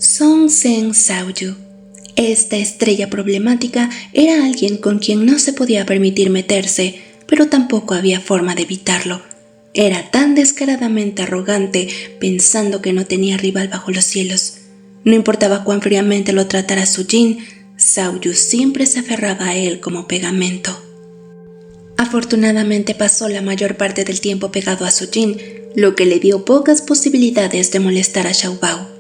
Song Seng Saoyu. Esta estrella problemática era alguien con quien no se podía permitir meterse, pero tampoco había forma de evitarlo. Era tan descaradamente arrogante, pensando que no tenía rival bajo los cielos. No importaba cuán fríamente lo tratara Sujin, Saoyu siempre se aferraba a él como pegamento. Afortunadamente pasó la mayor parte del tiempo pegado a Sujin, lo que le dio pocas posibilidades de molestar a Xiaobao.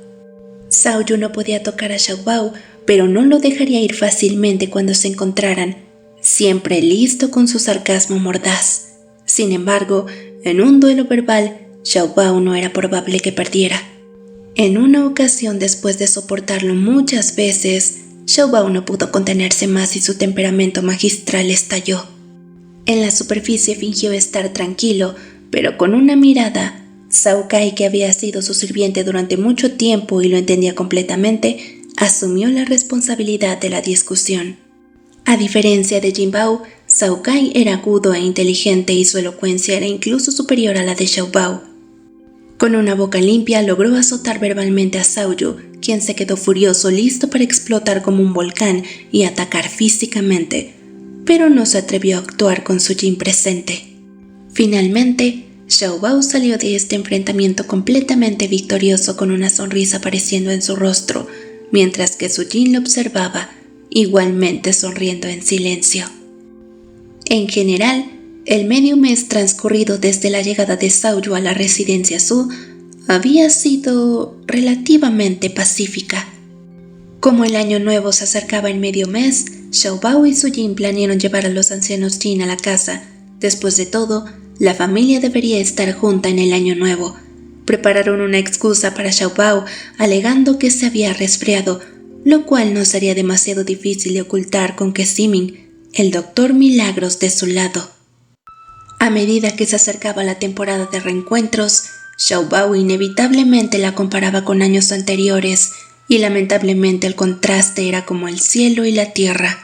Saoyu no podía tocar a Xiaobao, pero no lo dejaría ir fácilmente cuando se encontraran, siempre listo con su sarcasmo mordaz. Sin embargo, en un duelo verbal, Xiaobao no era probable que perdiera. En una ocasión, después de soportarlo muchas veces, Xiaobao no pudo contenerse más y su temperamento magistral estalló. En la superficie fingió estar tranquilo, pero con una mirada, Cao Kai, que había sido su sirviente durante mucho tiempo y lo entendía completamente, asumió la responsabilidad de la discusión. A diferencia de Jin Bao, Cao Kai era agudo e inteligente y su elocuencia era incluso superior a la de Xiaobao. Con una boca limpia logró azotar verbalmente a Saoyu, quien se quedó furioso, listo para explotar como un volcán y atacar físicamente, pero no se atrevió a actuar con Sujin presente. Finalmente, Xiaobao salió de este enfrentamiento completamente victorioso, con una sonrisa apareciendo en su rostro, mientras que Sujin lo observaba, igualmente sonriendo en silencio. En general, el medio mes transcurrido desde la llegada de Saoyu a la residencia Su había sido relativamente pacífica. Como el año nuevo se acercaba en medio mes, Xiaobao y Sujin planearon llevar a los ancianos Jin a la casa. Después de todo, la familia debería estar junta en el año nuevo. Prepararon una excusa para Xiaobao, alegando que se había resfriado, lo cual no sería demasiado difícil de ocultar con que Simin, el doctor Milagros, de su lado. A medida que se acercaba la temporada de reencuentros, Xiaobao inevitablemente la comparaba con años anteriores, y lamentablemente el contraste era como el cielo y la tierra.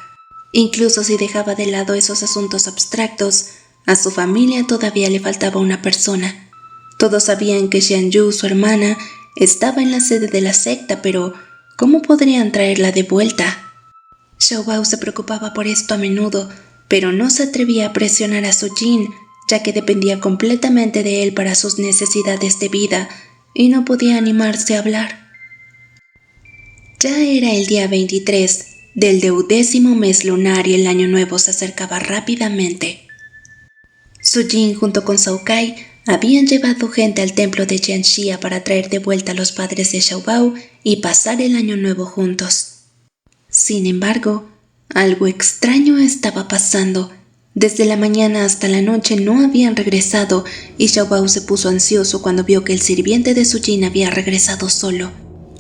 Incluso si dejaba de lado esos asuntos abstractos, a su familia todavía le faltaba una persona. Todos sabían que Xianyu, su hermana, estaba en la sede de la secta, pero ¿cómo podrían traerla de vuelta? Xiaobao se preocupaba por esto a menudo, pero no se atrevía a presionar a Sujin, ya que dependía completamente de él para sus necesidades de vida, y no podía animarse a hablar. Ya era el día 23 del 10º mes lunar y el año nuevo se acercaba rápidamente. Sujin junto con Cao Kai habían llevado gente al templo de Jianxia para traer de vuelta a los padres de Xiaobao y pasar el año nuevo juntos. Sin embargo, algo extraño estaba pasando. Desde la mañana hasta la noche no habían regresado y Xiaobao se puso ansioso cuando vio que el sirviente de Sujin había regresado solo.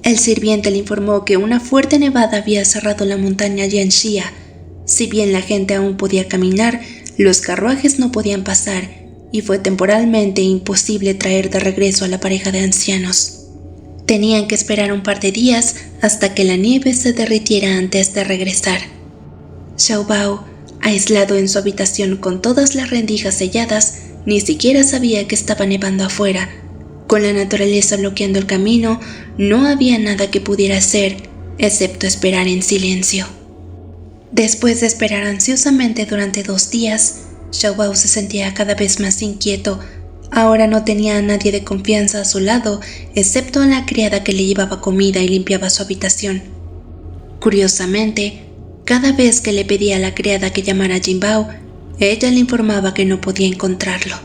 El sirviente le informó que una fuerte nevada había cerrado la montaña Jianxia. Si bien la gente aún podía caminar, los carruajes no podían pasar y fue temporalmente imposible traer de regreso a la pareja de ancianos. Tenían que esperar un par de días hasta que la nieve se derritiera antes de regresar. Xiaobao, aislado en su habitación con todas las rendijas selladas, ni siquiera sabía que estaba nevando afuera. Con la naturaleza bloqueando el camino, no había nada que pudiera hacer, excepto esperar en silencio. Después de esperar ansiosamente durante 2 días, Xiaobao se sentía cada vez más inquieto. Ahora no tenía a nadie de confianza a su lado, excepto a la criada que le llevaba comida y limpiaba su habitación. Curiosamente, cada vez que le pedía a la criada que llamara a Jin Bao, ella le informaba que no podía encontrarlo.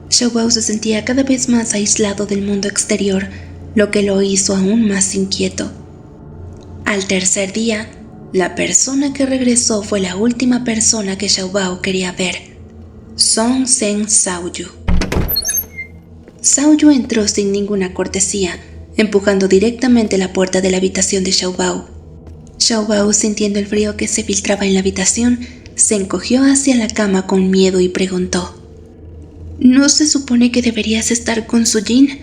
Xiaobao se sentía cada vez más aislado del mundo exterior, lo que lo hizo aún más inquieto. Al tercer día, la persona que regresó fue la última persona que Xiaobao quería ver: Song Seng Saoyu. Saoyu entró sin ninguna cortesía, empujando directamente la puerta de la habitación de Xiaobao. Xiaobao, sintiendo el frío que se filtraba en la habitación, se encogió hacia la cama con miedo y preguntó: ¿No se supone que deberías estar con Sujin?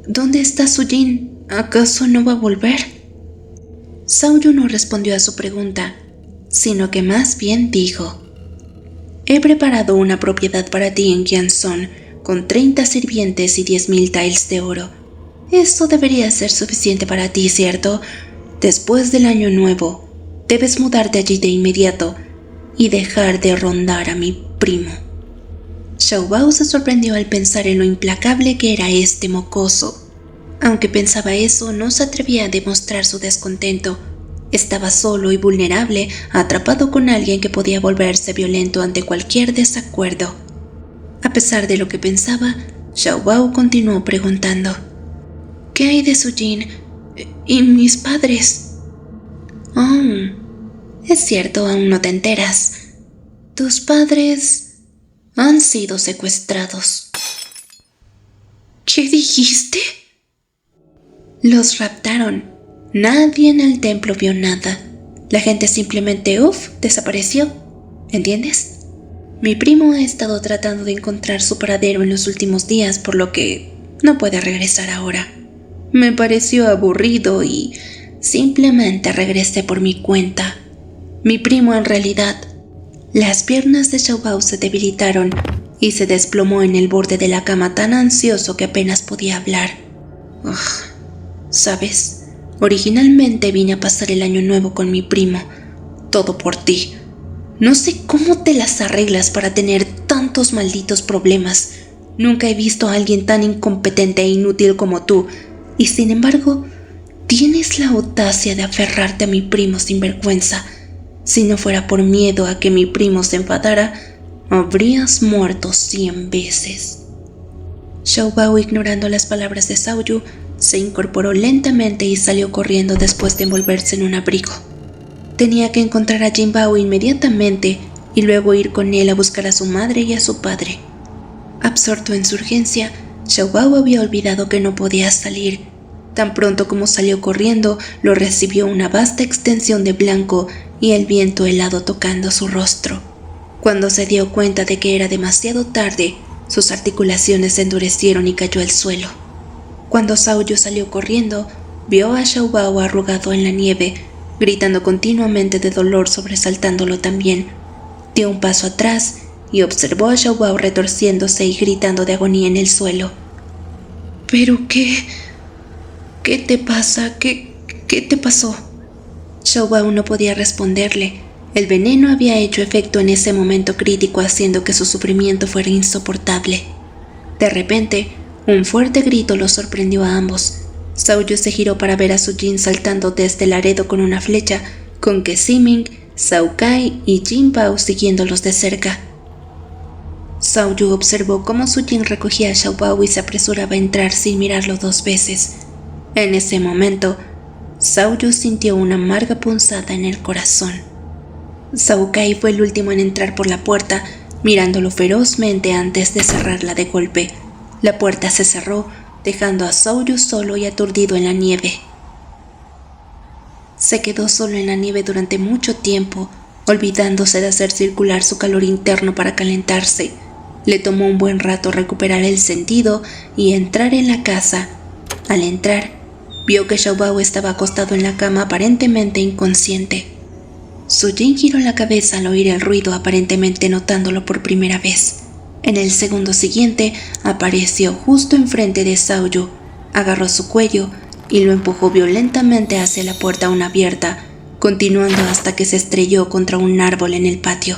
¿Dónde está Sujin? ¿Acaso no va a volver? Saoyu no respondió a su pregunta, sino que más bien dijo: He preparado una propiedad para ti en Qianzhong, con 30 sirvientes y 10.000 taels de oro. Eso debería ser suficiente para ti, ¿cierto? Después del año nuevo, debes mudarte allí de inmediato y dejar de rondar a mi primo. Xiaobao se sorprendió al pensar en lo implacable que era este mocoso. Aunque pensaba eso, no se atrevía a demostrar su descontento. Estaba solo y vulnerable, atrapado con alguien que podía volverse violento ante cualquier desacuerdo. A pesar de lo que pensaba, Xiaobao continuó preguntando: ¿qué hay de Sujin y mis padres? Oh, es cierto, aún no te enteras. Tus padres han sido secuestrados. ¿Qué dijiste? Los raptaron. Nadie en el templo vio nada. La gente simplemente, desapareció. ¿Entiendes? Mi primo ha estado tratando de encontrar su paradero en los últimos días, por lo que no puede regresar ahora. Me pareció aburrido y simplemente regresé por mi cuenta. Mi primo en realidad... Las piernas de Xiaobao se debilitaron y se desplomó en el borde de la cama tan ansioso que apenas podía hablar. ¿Sabes? Originalmente vine a pasar el año nuevo con mi primo. Todo por ti. No sé cómo te las arreglas para tener tantos malditos problemas. Nunca he visto a alguien tan incompetente e inútil como tú. Y sin embargo, tienes la audacia de aferrarte a mi primo sin vergüenza. Si no fuera por miedo a que mi primo se enfadara, habrías muerto 100 veces. Xiaobao, ignorando las palabras de Xiaoyu, se incorporó lentamente y salió corriendo después de envolverse en un abrigo. Tenía que encontrar a Jinbao inmediatamente y luego ir con él a buscar a su madre y a su padre. Absorto en su urgencia, Xiaobao había olvidado que no podía salir. Tan pronto como salió corriendo, lo recibió una vasta extensión de blanco y el viento helado tocando su rostro. Cuando se dio cuenta de que era demasiado tarde, sus articulaciones se endurecieron y cayó al suelo. Cuando Xiaoyu salió corriendo, vio a Xiaobao arrugado en la nieve, gritando continuamente de dolor, sobresaltándolo también. Dio un paso atrás y observó a Xiaobao retorciéndose y gritando de agonía en el suelo. ¿Pero qué te pasa? ¿Qué te pasó? Xiaobao no podía responderle. El veneno había hecho efecto en ese momento crítico, haciendo que su sufrimiento fuera insoportable. De repente, un fuerte grito los sorprendió a ambos. Xiaoyu se giró para ver a Sujin saltando desde el arado con una flecha, con Kesiming, Xiao Kai y Jinbao siguiéndolos de cerca. Xiaoyu observó cómo Sujin recogía a Xiaobao y se apresuraba a entrar sin mirarlo 2 veces. En ese momento, Xiaoyu sintió una amarga punzada en el corazón. Xiao Kai fue el último en entrar por la puerta, mirándolo ferozmente antes de cerrarla de golpe. La puerta se cerró, dejando a Xiaoyu solo y aturdido en la nieve. Se quedó solo en la nieve durante mucho tiempo, olvidándose de hacer circular su calor interno para calentarse. Le tomó un buen rato recuperar el sentido y entrar en la casa. Al entrar, vio que Xiaobao estaba acostado en la cama aparentemente inconsciente. Sujin giró la cabeza al oír el ruido, aparentemente notándolo por primera vez. En el segundo siguiente, apareció justo enfrente de Xiaoyu, agarró su cuello y lo empujó violentamente hacia la puerta aún abierta, continuando hasta que se estrelló contra un árbol en el patio.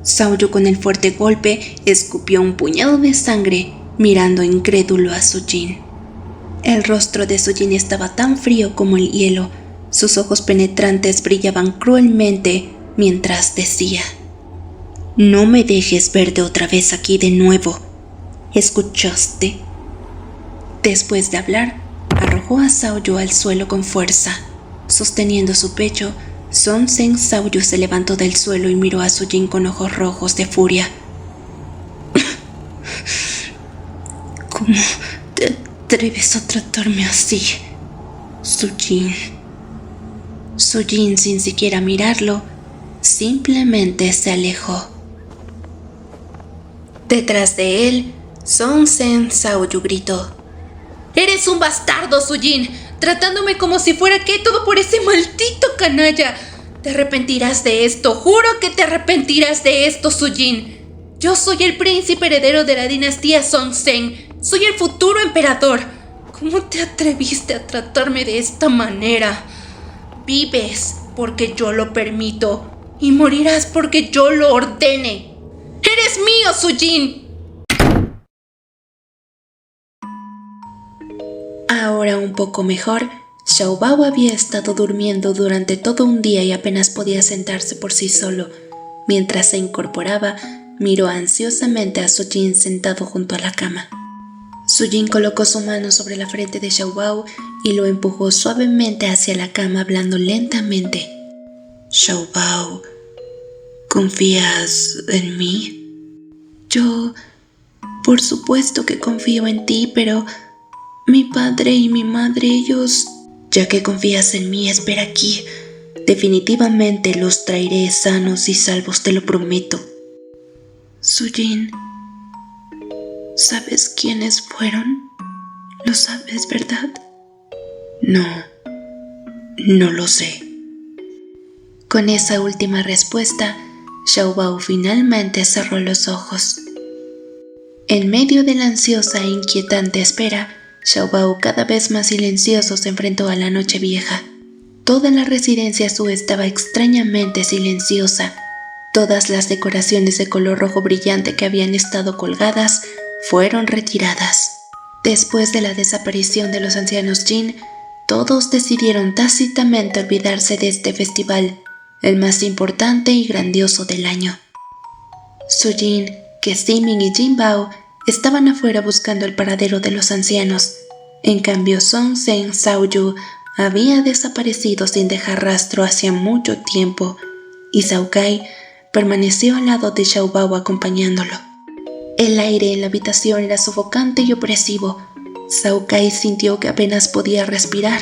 Xiaoyu, con el fuerte golpe, escupió un puñado de sangre, mirando incrédulo a Sujin. El rostro de Sujin estaba tan frío como el hielo. Sus ojos penetrantes brillaban cruelmente mientras decía: «No me dejes verte otra vez aquí de nuevo. ¿Escuchaste?». Después de hablar, arrojó a Xiaoyu al suelo con fuerza. Sosteniendo su pecho, Song Sen Xiaoyu se levantó del suelo y miró a Sujin con ojos rojos de furia. «¿Cómo te atreves a tratarme así, Sujin?». Sujin, sin siquiera mirarlo, simplemente se alejó. Detrás de él, Song Sen Xiaoyu gritó: «¡Eres un bastardo, Sujin! ¡Tratándome como si fuera que todo por ese maldito canalla! Te arrepentirás de esto, juro que te arrepentirás de esto, Sujin. Yo soy el príncipe heredero de la dinastía Song Sen. Soy el futuro emperador. ¿Cómo te atreviste a tratarme de esta manera? Vives porque yo lo permito y morirás porque yo lo ordene. ¡Eres mío, Sujin! Ahora un poco mejor, Xiaobao había estado durmiendo durante todo un día y apenas podía sentarse por sí solo. Mientras se incorporaba, miró ansiosamente a Sujin sentado junto a la cama. Sujin colocó su mano sobre la frente de Xiaobao y lo empujó suavemente hacia la cama, hablando lentamente. Xiaobao, ¿confías en mí? Yo, por supuesto que confío en ti, pero mi padre y mi madre, ellos... Ya que confías en mí, espera aquí. Definitivamente los traeré sanos y salvos, te lo prometo. Sujin, ¿sabes quiénes fueron? Lo sabes, ¿verdad? No lo sé. Con esa última respuesta, Xiaobao finalmente cerró los ojos. En medio de la ansiosa e inquietante espera, Xiaobao, cada vez más silencioso, se enfrentó a la noche vieja. Toda la residencia Su estaba extrañamente silenciosa. Todas las decoraciones de color rojo brillante que habían estado colgadas fueron retiradas. Después de la desaparición de los ancianos Jin, todos decidieron tácitamente olvidarse de este festival, el más importante y grandioso del año. Sujin, Kezimin y Jinbao estaban afuera buscando el paradero de los ancianos. En cambio, Song Zhen Xiaoyu había desaparecido sin dejar rastro hacía mucho tiempo, y Cao Kai permaneció al lado de Xiaobao acompañándolo. El aire en la habitación era sofocante y opresivo. Cao Kai sintió que apenas podía respirar,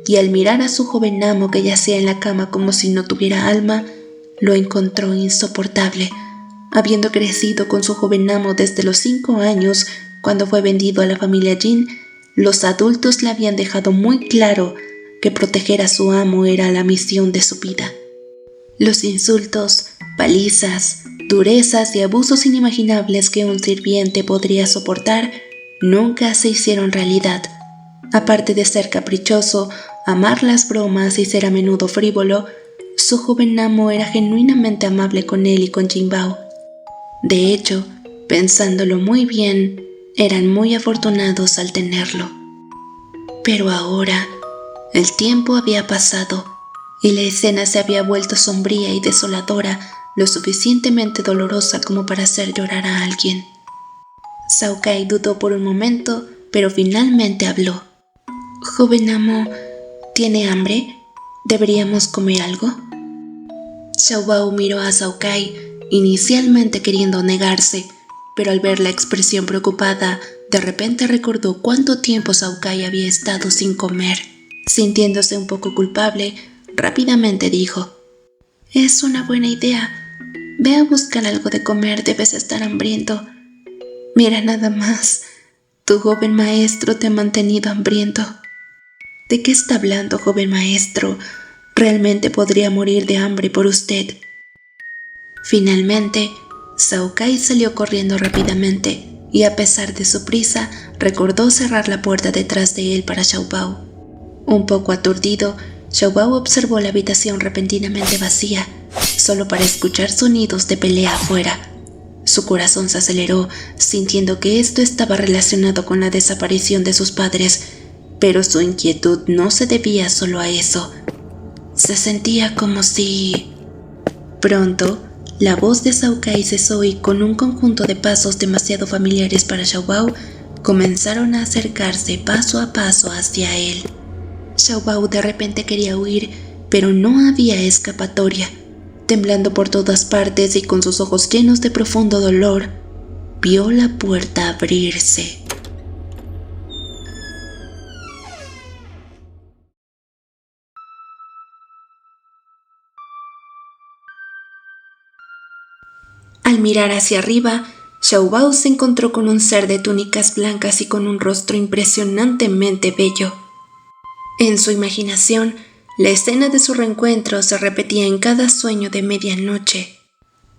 y al mirar a su joven amo que yacía en la cama como si no tuviera alma, lo encontró insoportable. Habiendo crecido con su joven amo desde los 5 años, cuando fue vendido a la familia Jin, los adultos le habían dejado muy claro que proteger a su amo era la misión de su vida. Los insultos, palizas, durezas y abusos inimaginables que un sirviente podría soportar nunca se hicieron realidad. Aparte de ser caprichoso, amar las bromas y ser a menudo frívolo, su joven amo era genuinamente amable con él y con Jinbao. De hecho, pensándolo muy bien, eran muy afortunados al tenerlo. Pero ahora, el tiempo había pasado y la escena se había vuelto sombría y desoladora, lo suficientemente dolorosa como para hacer llorar a alguien. Cao Kai dudó por un momento, pero finalmente habló. «Joven amo, ¿tiene hambre? ¿Deberíamos comer algo?» Xiaobao miró a Cao Kai, inicialmente queriendo negarse, pero al ver la expresión preocupada, de repente recordó cuánto tiempo Cao Kai había estado sin comer. Sintiéndose un poco culpable, rápidamente dijo: «Es una buena idea. Ve a buscar algo de comer, debes estar hambriento. Mira nada más, tu joven maestro te ha mantenido hambriento». «¿De qué está hablando, joven maestro? Realmente podría morir de hambre por usted». Finalmente, Cao Kai salió corriendo rápidamente y, a pesar de su prisa, recordó cerrar la puerta detrás de él para Xiaobao. Un poco aturdido, Xiaobao observó la habitación repentinamente vacía, solo para escuchar sonidos de pelea afuera. Su corazón se aceleró, sintiendo que esto estaba relacionado con la desaparición de sus padres, pero su inquietud no se debía solo a eso. Se sentía como si... Pronto, la voz de Cao Kai cesó y, con un conjunto de pasos demasiado familiares para Xiaobao, comenzaron a acercarse paso a paso hacia él. Xiaobao de repente quería huir, pero no había escapatoria. Temblando por todas partes y con sus ojos llenos de profundo dolor, vio la puerta abrirse. Al mirar hacia arriba, Xiaobao se encontró con un ser de túnicas blancas y con un rostro impresionantemente bello. En su imaginación, la escena de su reencuentro se repetía en cada sueño de medianoche.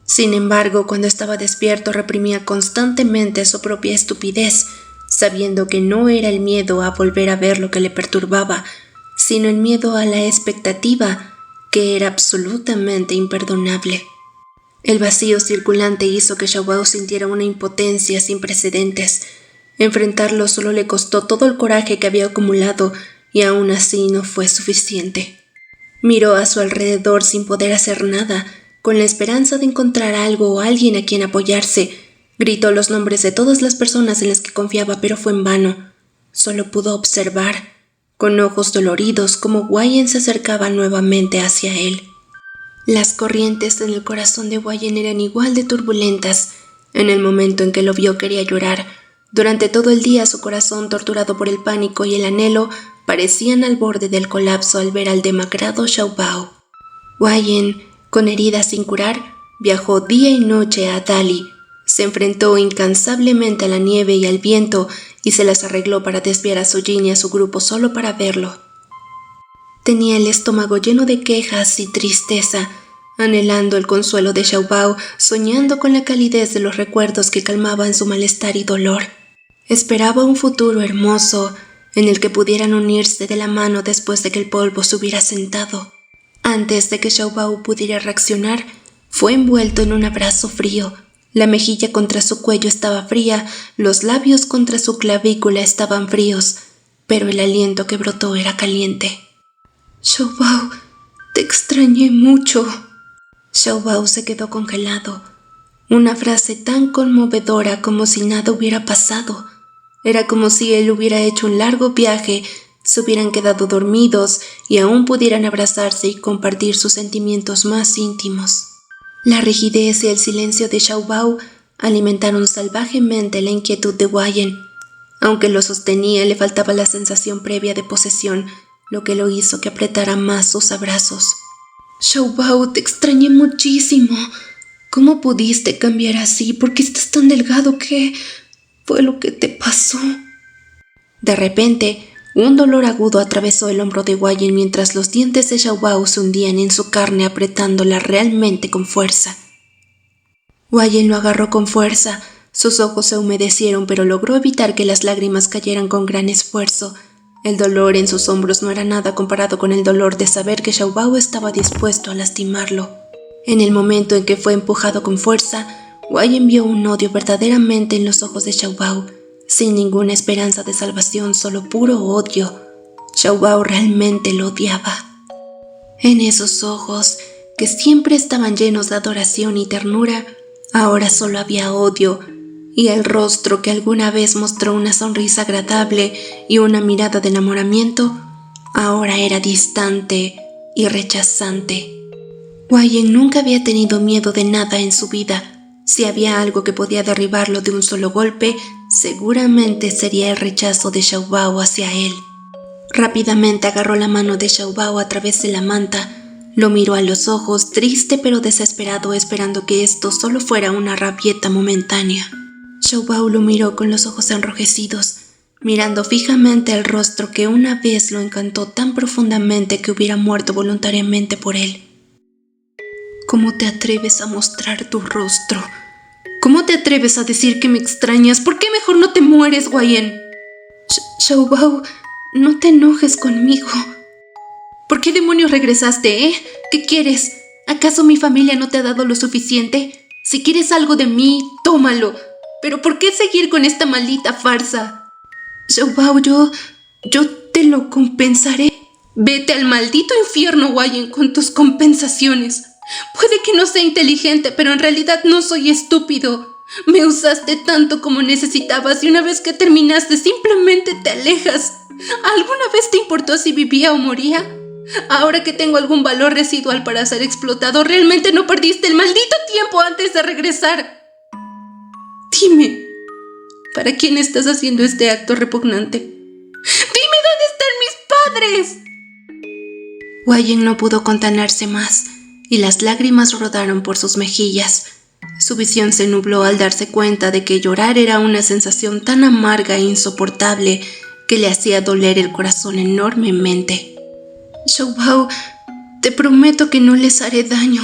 Sin embargo, cuando estaba despierto reprimía constantemente su propia estupidez, sabiendo que no era el miedo a volver a ver lo que le perturbaba, sino el miedo a la expectativa, que era absolutamente imperdonable. El vacío circulante hizo que Xiaobao sintiera una impotencia sin precedentes. Enfrentarlo solo le costó todo el coraje que había acumulado y aún así no fue suficiente. Miró a su alrededor sin poder hacer nada, con la esperanza de encontrar algo o alguien a quien apoyarse. Gritó los nombres de todas las personas en las que confiaba, pero fue en vano. Solo pudo observar, con ojos doloridos, cómo Wayne se acercaba nuevamente hacia él. Las corrientes en el corazón de Wayne eran igual de turbulentas. En el momento en que lo vio quería llorar. Durante todo el día su corazón, torturado por el pánico y el anhelo, parecían al borde del colapso al ver al demacrado Xiaobao. Wayne, con heridas sin curar, viajó día y noche a Dali. Se enfrentó incansablemente a la nieve y al viento y se las arregló para desviar a Sujin y a su grupo solo para verlo. Tenía el estómago lleno de quejas y tristeza, anhelando el consuelo de Xiaobao, soñando con la calidez de los recuerdos que calmaban su malestar y dolor. Esperaba un futuro hermoso en el que pudieran unirse de la mano después de que el polvo se hubiera sentado. Antes de que Xiaobao pudiera reaccionar, fue envuelto en un abrazo frío. La mejilla contra su cuello estaba fría, los labios contra su clavícula estaban fríos, pero el aliento que brotó era caliente. «Xiaobao, te extrañé mucho». Xiaobao se quedó congelado. Una frase tan conmovedora como si nada hubiera pasado. Era como si él hubiera hecho un largo viaje, se hubieran quedado dormidos y aún pudieran abrazarse y compartir sus sentimientos más íntimos. La rigidez y el silencio de Xiaobao alimentaron salvajemente la inquietud de Wayne. Aunque lo sostenía, le faltaba la sensación previa de posesión, lo que lo hizo que apretara más sus abrazos. «Xiaobao, te extrañé muchísimo. ¿Cómo pudiste cambiar así? ¿Por qué estás tan delgado? ¿Qué fue lo que te pasó?» De repente, un dolor agudo atravesó el hombro de Wayne mientras los dientes de Xiaobao se hundían en su carne apretándola realmente con fuerza. Wayne lo agarró con fuerza. Sus ojos se humedecieron, pero logró evitar que las lágrimas cayeran con gran esfuerzo. El dolor en sus hombros no era nada comparado con el dolor de saber que Xiaobao estaba dispuesto a lastimarlo. En el momento en que fue empujado con fuerza, Wayne vio un odio verdaderamente en los ojos de Xiaobao, sin ninguna esperanza de salvación, solo puro odio. Xiaobao realmente lo odiaba. En esos ojos, que siempre estaban llenos de adoración y ternura, ahora solo había odio, y el rostro que alguna vez mostró una sonrisa agradable y una mirada de enamoramiento, ahora era distante y rechazante. Wayne nunca había tenido miedo de nada en su vida. Si había algo que podía derribarlo de un solo golpe, seguramente sería el rechazo de Xiaobao hacia él. Rápidamente agarró la mano de Xiaobao a través de la manta, lo miró a los ojos, triste pero desesperado, esperando que esto solo fuera una rabieta momentánea. Xiaobao lo miró con los ojos enrojecidos, mirando fijamente el rostro que una vez lo encantó tan profundamente que hubiera muerto voluntariamente por él. ¿Cómo te atreves a mostrar tu rostro? ¿Cómo te atreves a decir que me extrañas? ¿Por qué mejor no te mueres, Wayne? Xiaobao, no te enojes conmigo. ¿Por qué demonios regresaste, ¿Qué quieres? ¿Acaso mi familia no te ha dado lo suficiente? Si quieres algo de mí, tómalo. ¿Pero por qué seguir con esta maldita farsa? Xiaobao, yo te lo compensaré. Vete al maldito infierno, Wayne, con tus compensaciones. Puede que no sea inteligente, pero en realidad no soy estúpido. Me usaste tanto como necesitabas y una vez que terminaste simplemente te alejas. ¿Alguna vez te importó si vivía o moría? Ahora que tengo algún valor residual para ser explotado, ¿realmente no perdiste el maldito tiempo antes de regresar? Dime, ¿para quién estás haciendo este acto repugnante? ¡Dime dónde están mis padres! Wayne no pudo contenerse más y las lágrimas rodaron por sus mejillas. Su visión se nubló al darse cuenta de que llorar era una sensación tan amarga e insoportable que le hacía doler el corazón enormemente. Xiaobao, te prometo que no les haré daño.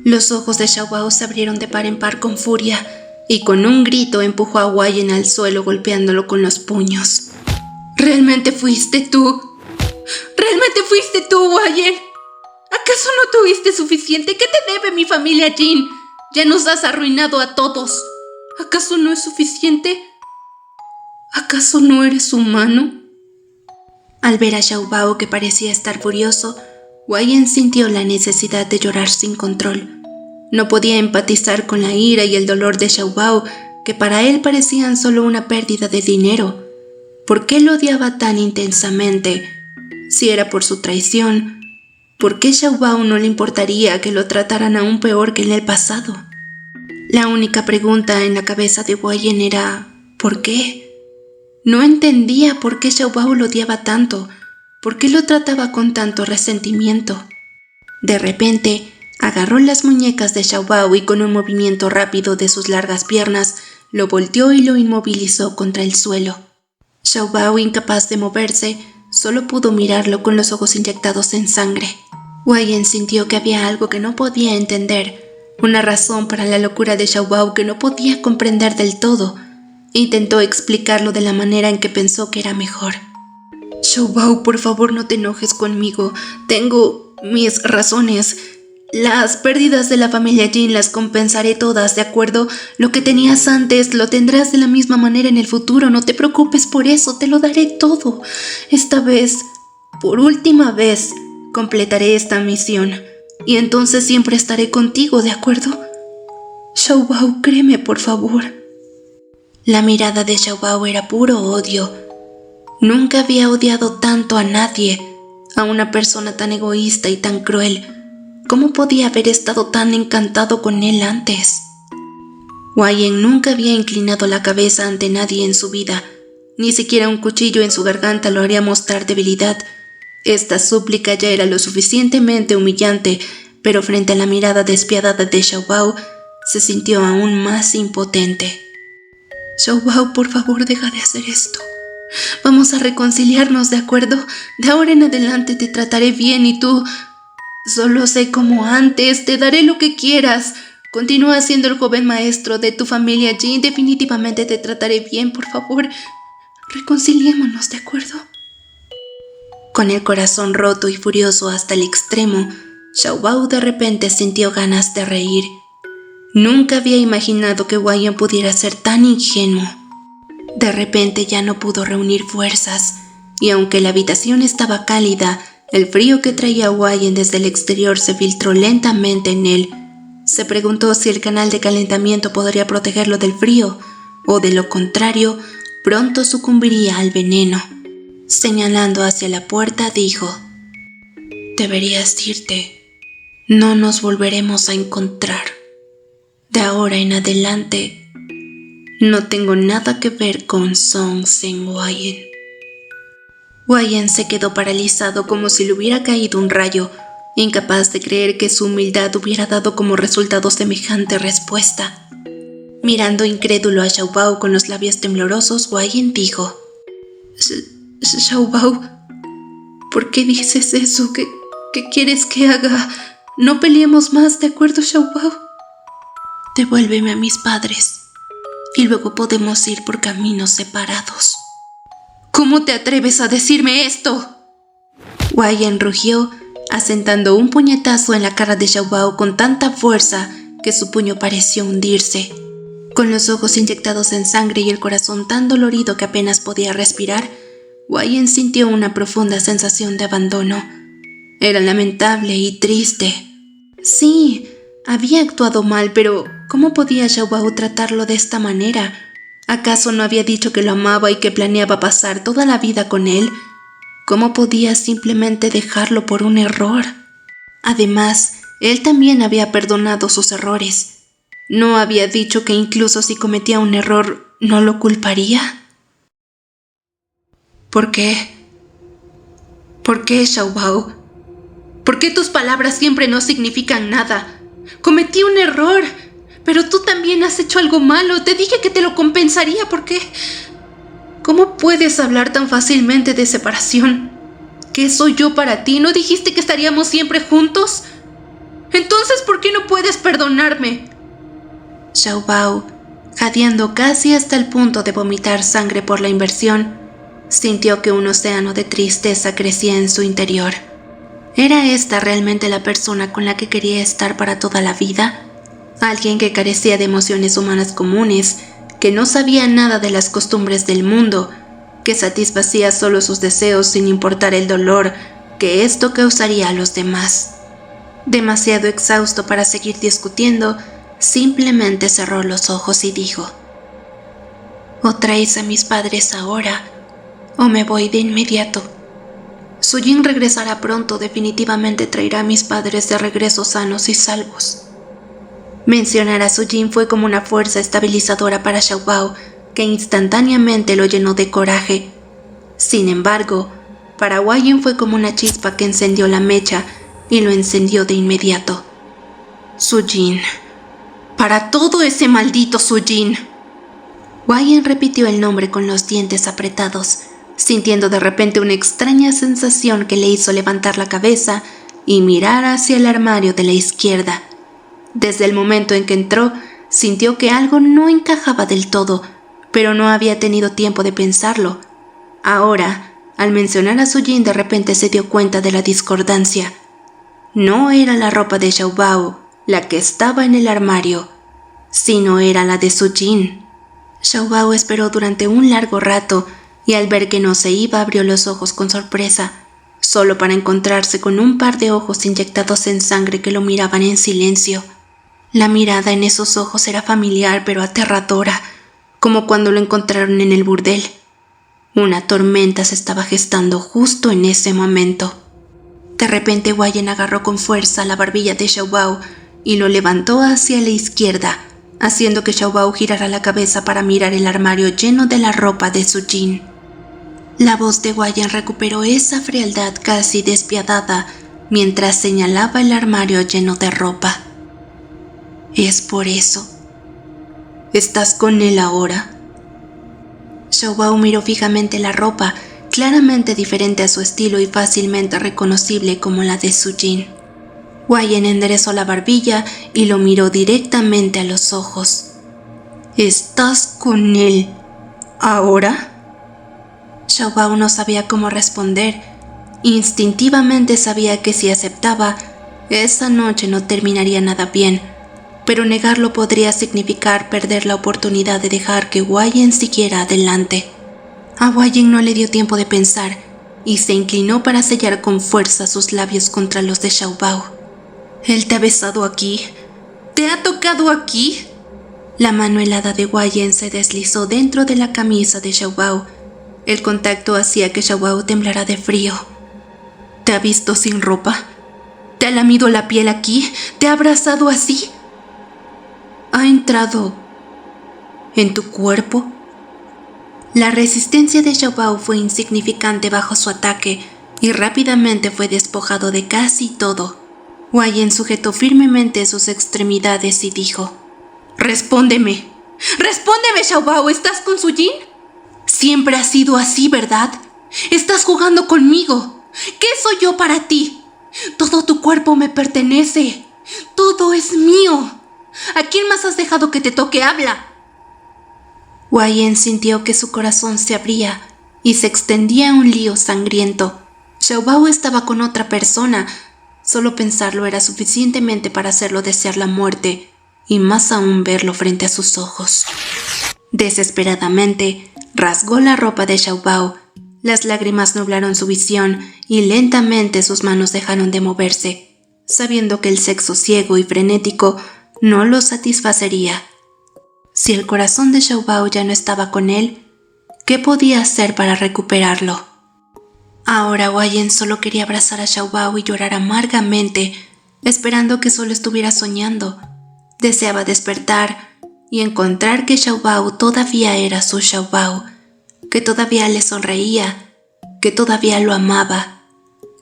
Los ojos de Xiaobao se abrieron de par en par con furia. y con un grito empujó a Wayen al suelo golpeándolo con los puños. ¿Realmente fuiste tú? ¿Realmente fuiste tú, Wayen? ¿Acaso no tuviste suficiente? ¿Qué te debe mi familia Jin? Ya nos has arruinado a todos. ¿Acaso no es suficiente? ¿Acaso no eres humano? Al ver a Xiaobao, que parecía estar furioso, Wayen sintió la necesidad de llorar sin control. No podía empatizar con la ira y el dolor de Xiaobao, que para él parecían solo una pérdida de dinero. ¿Por qué lo odiaba tan intensamente? Si era por su traición, ¿por qué Xiaobao no le importaría que lo trataran aún peor que en el pasado? La única pregunta en la cabeza de Wayen era ¿por qué? No entendía por qué Xiaobao lo odiaba tanto, por qué lo trataba con tanto resentimiento. De repente, agarró las muñecas de Xiaobao y con un movimiento rápido de sus largas piernas, lo volteó y lo inmovilizó contra el suelo. Xiaobao, incapaz de moverse, solo pudo mirarlo con los ojos inyectados en sangre. Wayen sintió que había algo que no podía entender, una razón para la locura de Xiaobao que no podía comprender del todo. Intentó explicarlo de la manera en que pensó que era mejor. Xiaobao, por favor no te enojes conmigo. Tengo mis razones. Las pérdidas de la familia Jin las compensaré todas, ¿de acuerdo? Lo que tenías antes lo tendrás de la misma manera en el futuro. No te preocupes por eso, te lo daré todo. Esta vez, por última vez, completaré esta misión. Y entonces siempre estaré contigo, ¿de acuerdo? Xiaobao, créeme, por favor. La mirada de Xiaobao era puro odio. Nunca había odiado tanto a nadie, a una persona tan egoísta y tan cruel. ¿Cómo podía haber estado tan encantado con él antes? Wayen nunca había inclinado la cabeza ante nadie en su vida. Ni siquiera un cuchillo en su garganta lo haría mostrar debilidad. Esta súplica ya era lo suficientemente humillante, pero frente a la mirada despiadada de Xiaobao, se sintió aún más impotente. Xiaobao, por favor, deja de hacer esto. Vamos a reconciliarnos, ¿de acuerdo? De ahora en adelante te trataré bien y tú... Solo sé como antes, te daré lo que quieras. Continúa siendo el joven maestro de tu familia Jin. Definitivamente te trataré bien, por favor. Reconciliémonos, ¿de acuerdo? Con el corazón roto y furioso hasta el extremo, Xiaobao de repente sintió ganas de reír. Nunca había imaginado que Wayen pudiera ser tan ingenuo. De repente ya no pudo reunir fuerzas, y aunque la habitación estaba cálida, el frío que traía Wayen desde el exterior se filtró lentamente en él. Se preguntó si el canal de calentamiento podría protegerlo del frío, o de lo contrario, pronto sucumbiría al veneno. Señalando hacia la puerta, dijo: «Deberías irte. No nos volveremos a encontrar. De ahora en adelante, no tengo nada que ver con Song Sen Wayen». Wayen se quedó paralizado como si le hubiera caído un rayo, incapaz de creer que su humildad hubiera dado como resultado semejante respuesta. Mirando incrédulo a Xiaobao con los labios temblorosos, Wayen dijo: «Xiaobao, ¿por qué dices eso? ¿Qué quieres que haga? No peleemos más, ¿de acuerdo, Xiaobao? Devuélveme a mis padres y luego podemos ir por caminos separados». «¿Cómo te atreves a decirme esto?». Wayen rugió, asentando un puñetazo en la cara de Xiaobao con tanta fuerza que su puño pareció hundirse. Con los ojos inyectados en sangre y el corazón tan dolorido que apenas podía respirar, Wayen sintió una profunda sensación de abandono. Era lamentable y triste. Sí, había actuado mal, pero ¿cómo podía Xiaobao tratarlo de esta manera? ¿Acaso no había dicho que lo amaba y que planeaba pasar toda la vida con él? ¿Cómo podía simplemente dejarlo por un error? Además, él también había perdonado sus errores. ¿No había dicho que incluso si cometía un error, no lo culparía? ¿Por qué? ¿Por qué, Xiaobao? ¿Por qué tus palabras siempre no significan nada? Cometí un error, pero tú también has hecho algo malo. Te dije que te lo compensaría. ¿Por qué? ¿Cómo puedes hablar tan fácilmente de separación? ¿Qué soy yo para ti? ¿No dijiste que estaríamos siempre juntos? Entonces, ¿por qué no puedes perdonarme? Xiaobao, Jadeando casi hasta el punto de vomitar sangre por la inversión, sintió que un océano de tristeza crecía en su interior. ¿Era esta realmente la persona con la que quería estar para toda la vida? Alguien que carecía de emociones humanas comunes, que no sabía nada de las costumbres del mundo, que satisfacía solo sus deseos sin importar el dolor que esto causaría a los demás. Demasiado exhausto para seguir discutiendo, simplemente cerró los ojos y dijo: «O traéis a mis padres ahora, o me voy de inmediato. Sujin regresará pronto, definitivamente traerá a mis padres de regreso sanos y salvos». Mencionar a Sujin fue como una fuerza estabilizadora para Xiaobao, que instantáneamente lo llenó de coraje. Sin embargo, para Wayne fue como una chispa que encendió la mecha y lo encendió de inmediato. «Sujin. Para todo ese maldito Sujin». Wayne repitió el nombre con los dientes apretados, sintiendo de repente una extraña sensación que le hizo levantar la cabeza y mirar hacia el armario de la izquierda. Desde el momento en que entró, sintió que algo no encajaba del todo, pero no había tenido tiempo de pensarlo. Ahora, al mencionar a Sujin, de repente se dio cuenta de la discordancia. No era la ropa de Xiaobao la que estaba en el armario, sino era la de Sujin. Xiaobao esperó durante un largo rato y al ver que no se iba abrió los ojos con sorpresa, solo para encontrarse con un par de ojos inyectados en sangre que lo miraban en silencio. La mirada en esos ojos era familiar pero aterradora, como cuando lo encontraron en el burdel. Una tormenta se estaba gestando justo en ese momento. De repente Wayne agarró con fuerza la barbilla de Xiaobao y lo levantó hacia la izquierda, haciendo que Xiaobao girara la cabeza para mirar el armario lleno de la ropa de Sujin. La voz de Wayne recuperó esa frialdad casi despiadada mientras señalaba el armario lleno de ropa. «Es por eso. ¿Estás con él ahora?» Xiaobao miró fijamente la ropa, claramente diferente a su estilo y fácilmente reconocible como la de Sujin. Wayne enderezó la barbilla y lo miró directamente a los ojos. «¿Estás con él ahora?» Xiaobao no sabía cómo responder. Instintivamente sabía que si aceptaba, esa noche no terminaría nada bien, pero negarlo podría significar perder la oportunidad de dejar que Wayne siguiera adelante. A Wayne no le dio tiempo de pensar y se inclinó para sellar con fuerza sus labios contra los de Xiaobao. «¿Él te ha besado aquí? ¿Te ha tocado aquí?» La mano helada de Wayne se deslizó dentro de la camisa de Xiaobao. El contacto hacía que Xiaobao temblara de frío. «¿Te ha visto sin ropa? ¿Te ha lamido la piel aquí? ¿Te ha abrazado así? ¿Ha entrado en tu cuerpo?» La resistencia de Xiaobao fue insignificante bajo su ataque y rápidamente fue despojado de casi todo. Wayne sujetó firmemente sus extremidades y dijo: «Respóndeme. Respóndeme, Xiaobao, ¿estás con Sujin? Siempre has sido así, ¿verdad? Estás jugando conmigo. ¿Qué soy yo para ti? Todo tu cuerpo me pertenece. Todo es mío. ¿A quién más has dejado que te toque? Habla». Wayne sintió que su corazón se abría y se extendía un lío sangriento. Xiaobao estaba con otra persona. Solo pensarlo era suficientemente para hacerlo desear la muerte, y más aún verlo frente a sus ojos. Desesperadamente, rasgó la ropa de Xiaobao. Las lágrimas nublaron su visión y lentamente sus manos dejaron de moverse, sabiendo que el sexo ciego y frenético no lo satisfacería. Si el corazón de Xiaobao ya no estaba con él, ¿qué podía hacer para recuperarlo? Ahora Wayne solo quería abrazar a Xiaobao y llorar amargamente, esperando que solo estuviera soñando. Deseaba despertar y encontrar que Xiaobao todavía era su Xiaobao, que todavía le sonreía, que todavía lo amaba,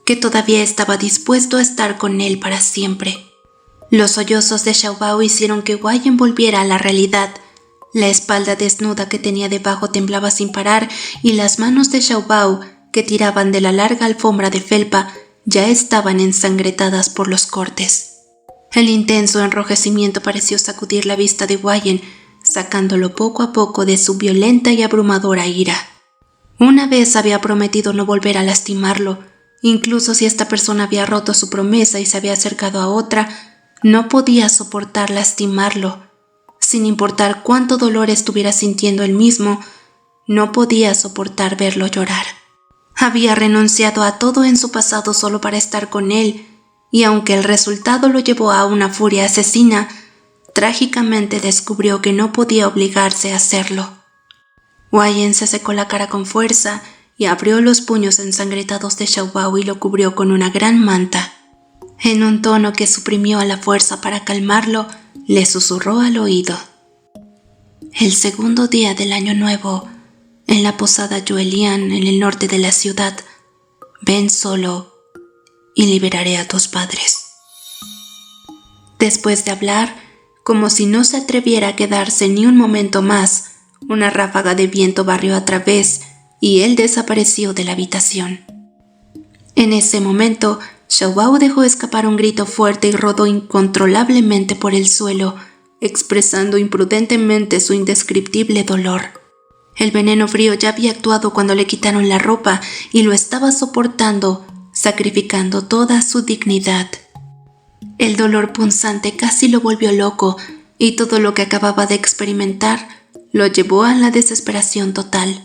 que todavía estaba dispuesto a estar con él para siempre. Los sollozos de Xiaobao hicieron que Wayne volviera a la realidad. La espalda desnuda que tenía debajo temblaba sin parar y las manos de Xiaobao, que tiraban de la larga alfombra de felpa, ya estaban ensangrentadas por los cortes. El intenso enrojecimiento pareció sacudir la vista de Wayne. sacándolo poco a poco de su violenta y abrumadora ira. Una vez había prometido no volver a lastimarlo, incluso si esta persona había roto su promesa y se había acercado a otra, no podía soportar lastimarlo. Sin importar cuánto dolor estuviera sintiendo él mismo, no podía soportar verlo llorar. Había renunciado a todo en su pasado solo para estar con él, y aunque el resultado lo llevó a una furia asesina, trágicamente descubrió que no podía obligarse a hacerlo. Wayen se secó la cara con fuerza y abrió los puños ensangrentados de Xiao Bao y lo cubrió con una gran manta. En un tono que suprimió a la fuerza para calmarlo, le susurró al oído: el segundo día del año nuevo, en la posada Yuelian en el norte de la ciudad, ven solo y liberaré a tus padres. Después de hablar, como si no se atreviera a quedarse ni un momento más, una ráfaga de viento barrió a través y él desapareció de la habitación. En ese momento, Xiao Bao dejó escapar un grito fuerte y rodó incontrolablemente por el suelo, expresando imprudentemente su indescriptible dolor. El veneno frío ya había actuado cuando le quitaron la ropa y lo estaba soportando, sacrificando toda su dignidad. El dolor punzante casi lo volvió loco y todo lo que acababa de experimentar lo llevó a la desesperación total.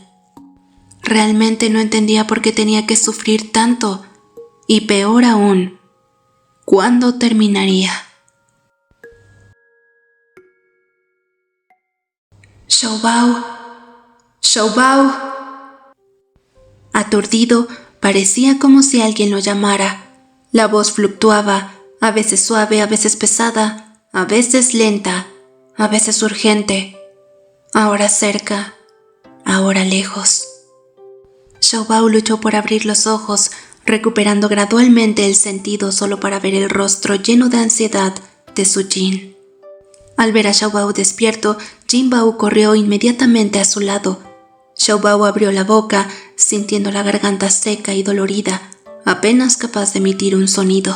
Realmente no entendía por qué tenía que sufrir tanto y, peor aún, ¿cuándo terminaría? Xiao Bao, Xiao Bao. Aturdido, parecía como si alguien lo llamara. La voz fluctuaba, a veces suave, a veces pesada, a veces lenta, a veces urgente, ahora cerca, ahora lejos. Xiao Bao luchó por abrir los ojos, recuperando gradualmente el sentido solo para ver el rostro lleno de ansiedad de Su Jin. Al ver a Xiao Bao despierto, Jin Bao corrió inmediatamente a su lado. Xiao Bao abrió la boca, sintiendo la garganta seca y dolorida, apenas capaz de emitir un sonido.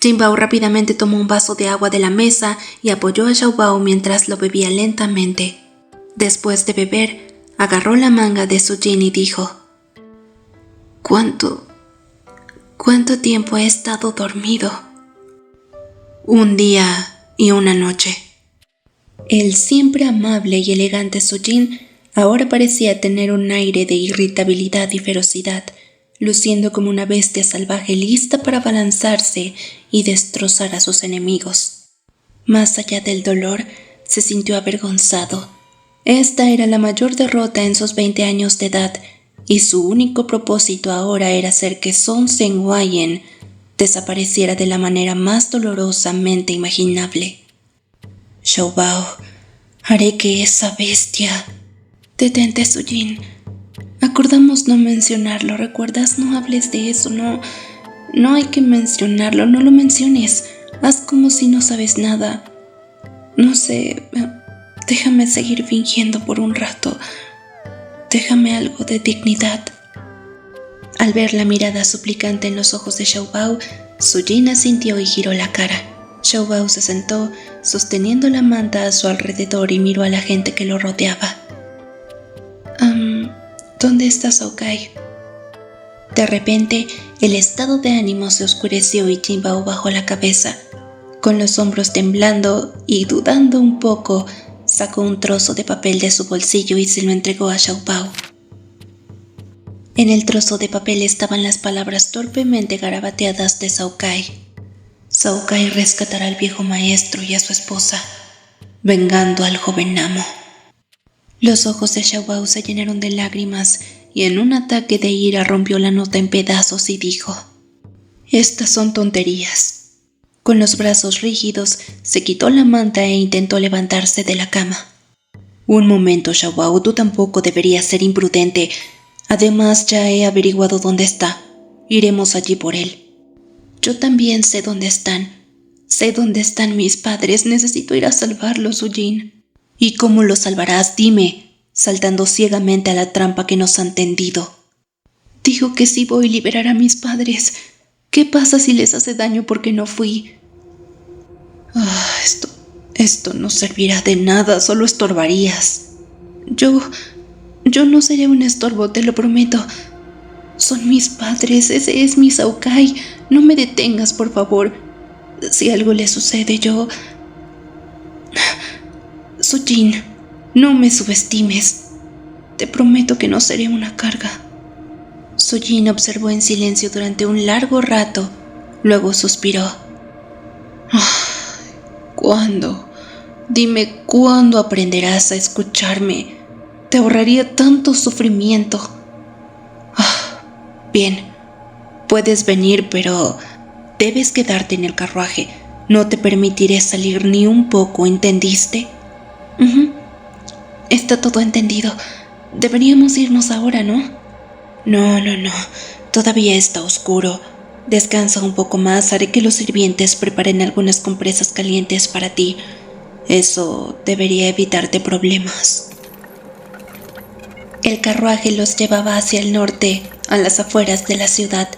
Jin Bao rápidamente tomó un vaso de agua de la mesa y apoyó a Xiao Bao mientras lo bebía lentamente. Después de beber, agarró la manga de Su Jin y dijo: ¿Cuánto tiempo he estado dormido? 1 día y 1 noche. El siempre amable y elegante Su Jin ahora parecía tener un aire de irritabilidad y ferocidad, luciendo como una bestia salvaje lista para abalanzarse y destrozar a sus enemigos. Más allá del dolor, se sintió avergonzado. Esta era la mayor derrota en sus 20 años de edad, y su único propósito ahora era hacer que Song Zhenhuayan desapareciera de la manera más dolorosamente imaginable. Xiao Bao, haré que esa bestia... Detente, Su Jin. Acordamos no mencionarlo, ¿recuerdas? No hables de eso, no hay que mencionarlo, no lo menciones. Haz como si no sabes nada. No sé, déjame seguir fingiendo por un rato. Déjame algo de dignidad. Al ver la mirada suplicante en los ojos de Xiao Bao, Su Jin asintió y giró la cara. Xiao Bao se sentó, sosteniendo la manta a su alrededor y miró a la gente que lo rodeaba. ¿Dónde está Cao Kai? De repente, el estado de ánimo se oscureció y Jin Bao bajó la cabeza. Con los hombros temblando y dudando un poco, sacó un trozo de papel de su bolsillo y se lo entregó a Xiao Bao. En el trozo de papel estaban las palabras torpemente garabateadas de Cao Kai. Cao Kai rescatará al viejo maestro y a su esposa, vengando al joven amo. Los ojos de Xiao Bao se llenaron de lágrimas y en un ataque de ira rompió la nota en pedazos y dijo: «Estas son tonterías». Con los brazos rígidos, se quitó la manta e intentó levantarse de la cama. «Un momento, Xiao Bao, tú tampoco deberías ser imprudente. Además, ya he averiguado dónde está. Iremos allí por él». «Yo también sé dónde están. Sé dónde están mis padres. Necesito ir a salvarlos, Su Jin». «¿Y cómo los salvarás? Dime», saltando ciegamente a la trampa que nos han tendido. «Dijo que sí voy a liberar a mis padres. ¿Qué pasa si les hace daño porque no fui?» Esto no servirá de nada, solo estorbarías. Yo no seré un estorbo, te lo prometo. Son mis padres, ese es mi Saokai. No me detengas, por favor. Si algo le sucede, Sujin, no me subestimes. Te prometo que no seré una carga. Sujin observó en silencio durante un largo rato, luego suspiró. ¿Cuándo? Dime cuándo aprenderás a escucharme. Te ahorraría tanto sufrimiento. Bien, puedes venir, pero debes quedarte en el carruaje. No te permitiré salir ni un poco, ¿entendiste? Está todo entendido. Deberíamos irnos ahora, ¿no? No. Todavía está oscuro. Descansa un poco más. Haré que los sirvientes preparen algunas compresas calientes para ti. Eso debería evitarte problemas. El carruaje los llevaba hacia el norte, a las afueras de la ciudad.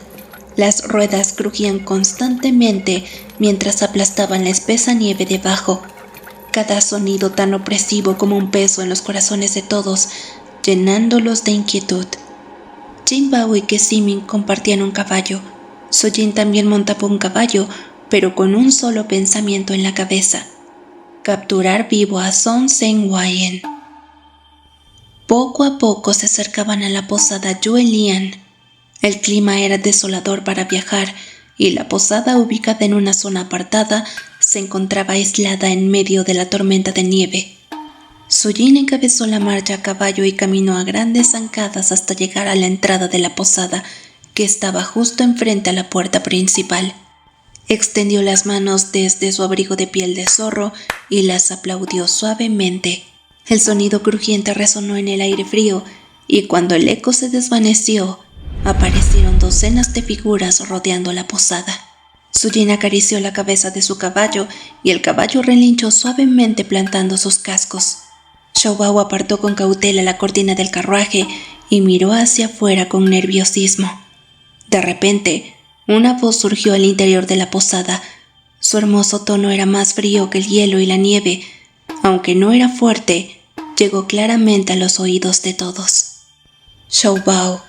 Las ruedas crujían constantemente mientras aplastaban la espesa nieve debajo. Cada sonido tan opresivo como un peso en los corazones de todos, llenándolos de inquietud. Jinbao y Kezimin compartían un caballo. Sojin también montaba un caballo, pero con un solo pensamiento en la cabeza: capturar vivo a Song Sen-Hwayen. Poco a poco se acercaban a la posada Yuelian. El clima era desolador para viajar y la posada, ubicada en una zona apartada, se encontraba aislada en medio de la tormenta de nieve. Sujin encabezó la marcha a caballo y caminó a grandes zancadas hasta llegar a la entrada de la posada, que estaba justo enfrente a la puerta principal. Extendió las manos desde su abrigo de piel de zorro y las aplaudió suavemente. El sonido crujiente resonó en el aire frío, y cuando el eco se desvaneció, aparecieron docenas de figuras rodeando la posada. Sujin acarició la cabeza de su caballo y el caballo relinchó suavemente plantando sus cascos. Xiaobao apartó con cautela la cortina del carruaje y miró hacia afuera con nerviosismo. De repente, una voz surgió al interior de la posada. Su hermoso tono era más frío que el hielo y la nieve. Aunque no era fuerte, llegó claramente a los oídos de todos. Xiaobao,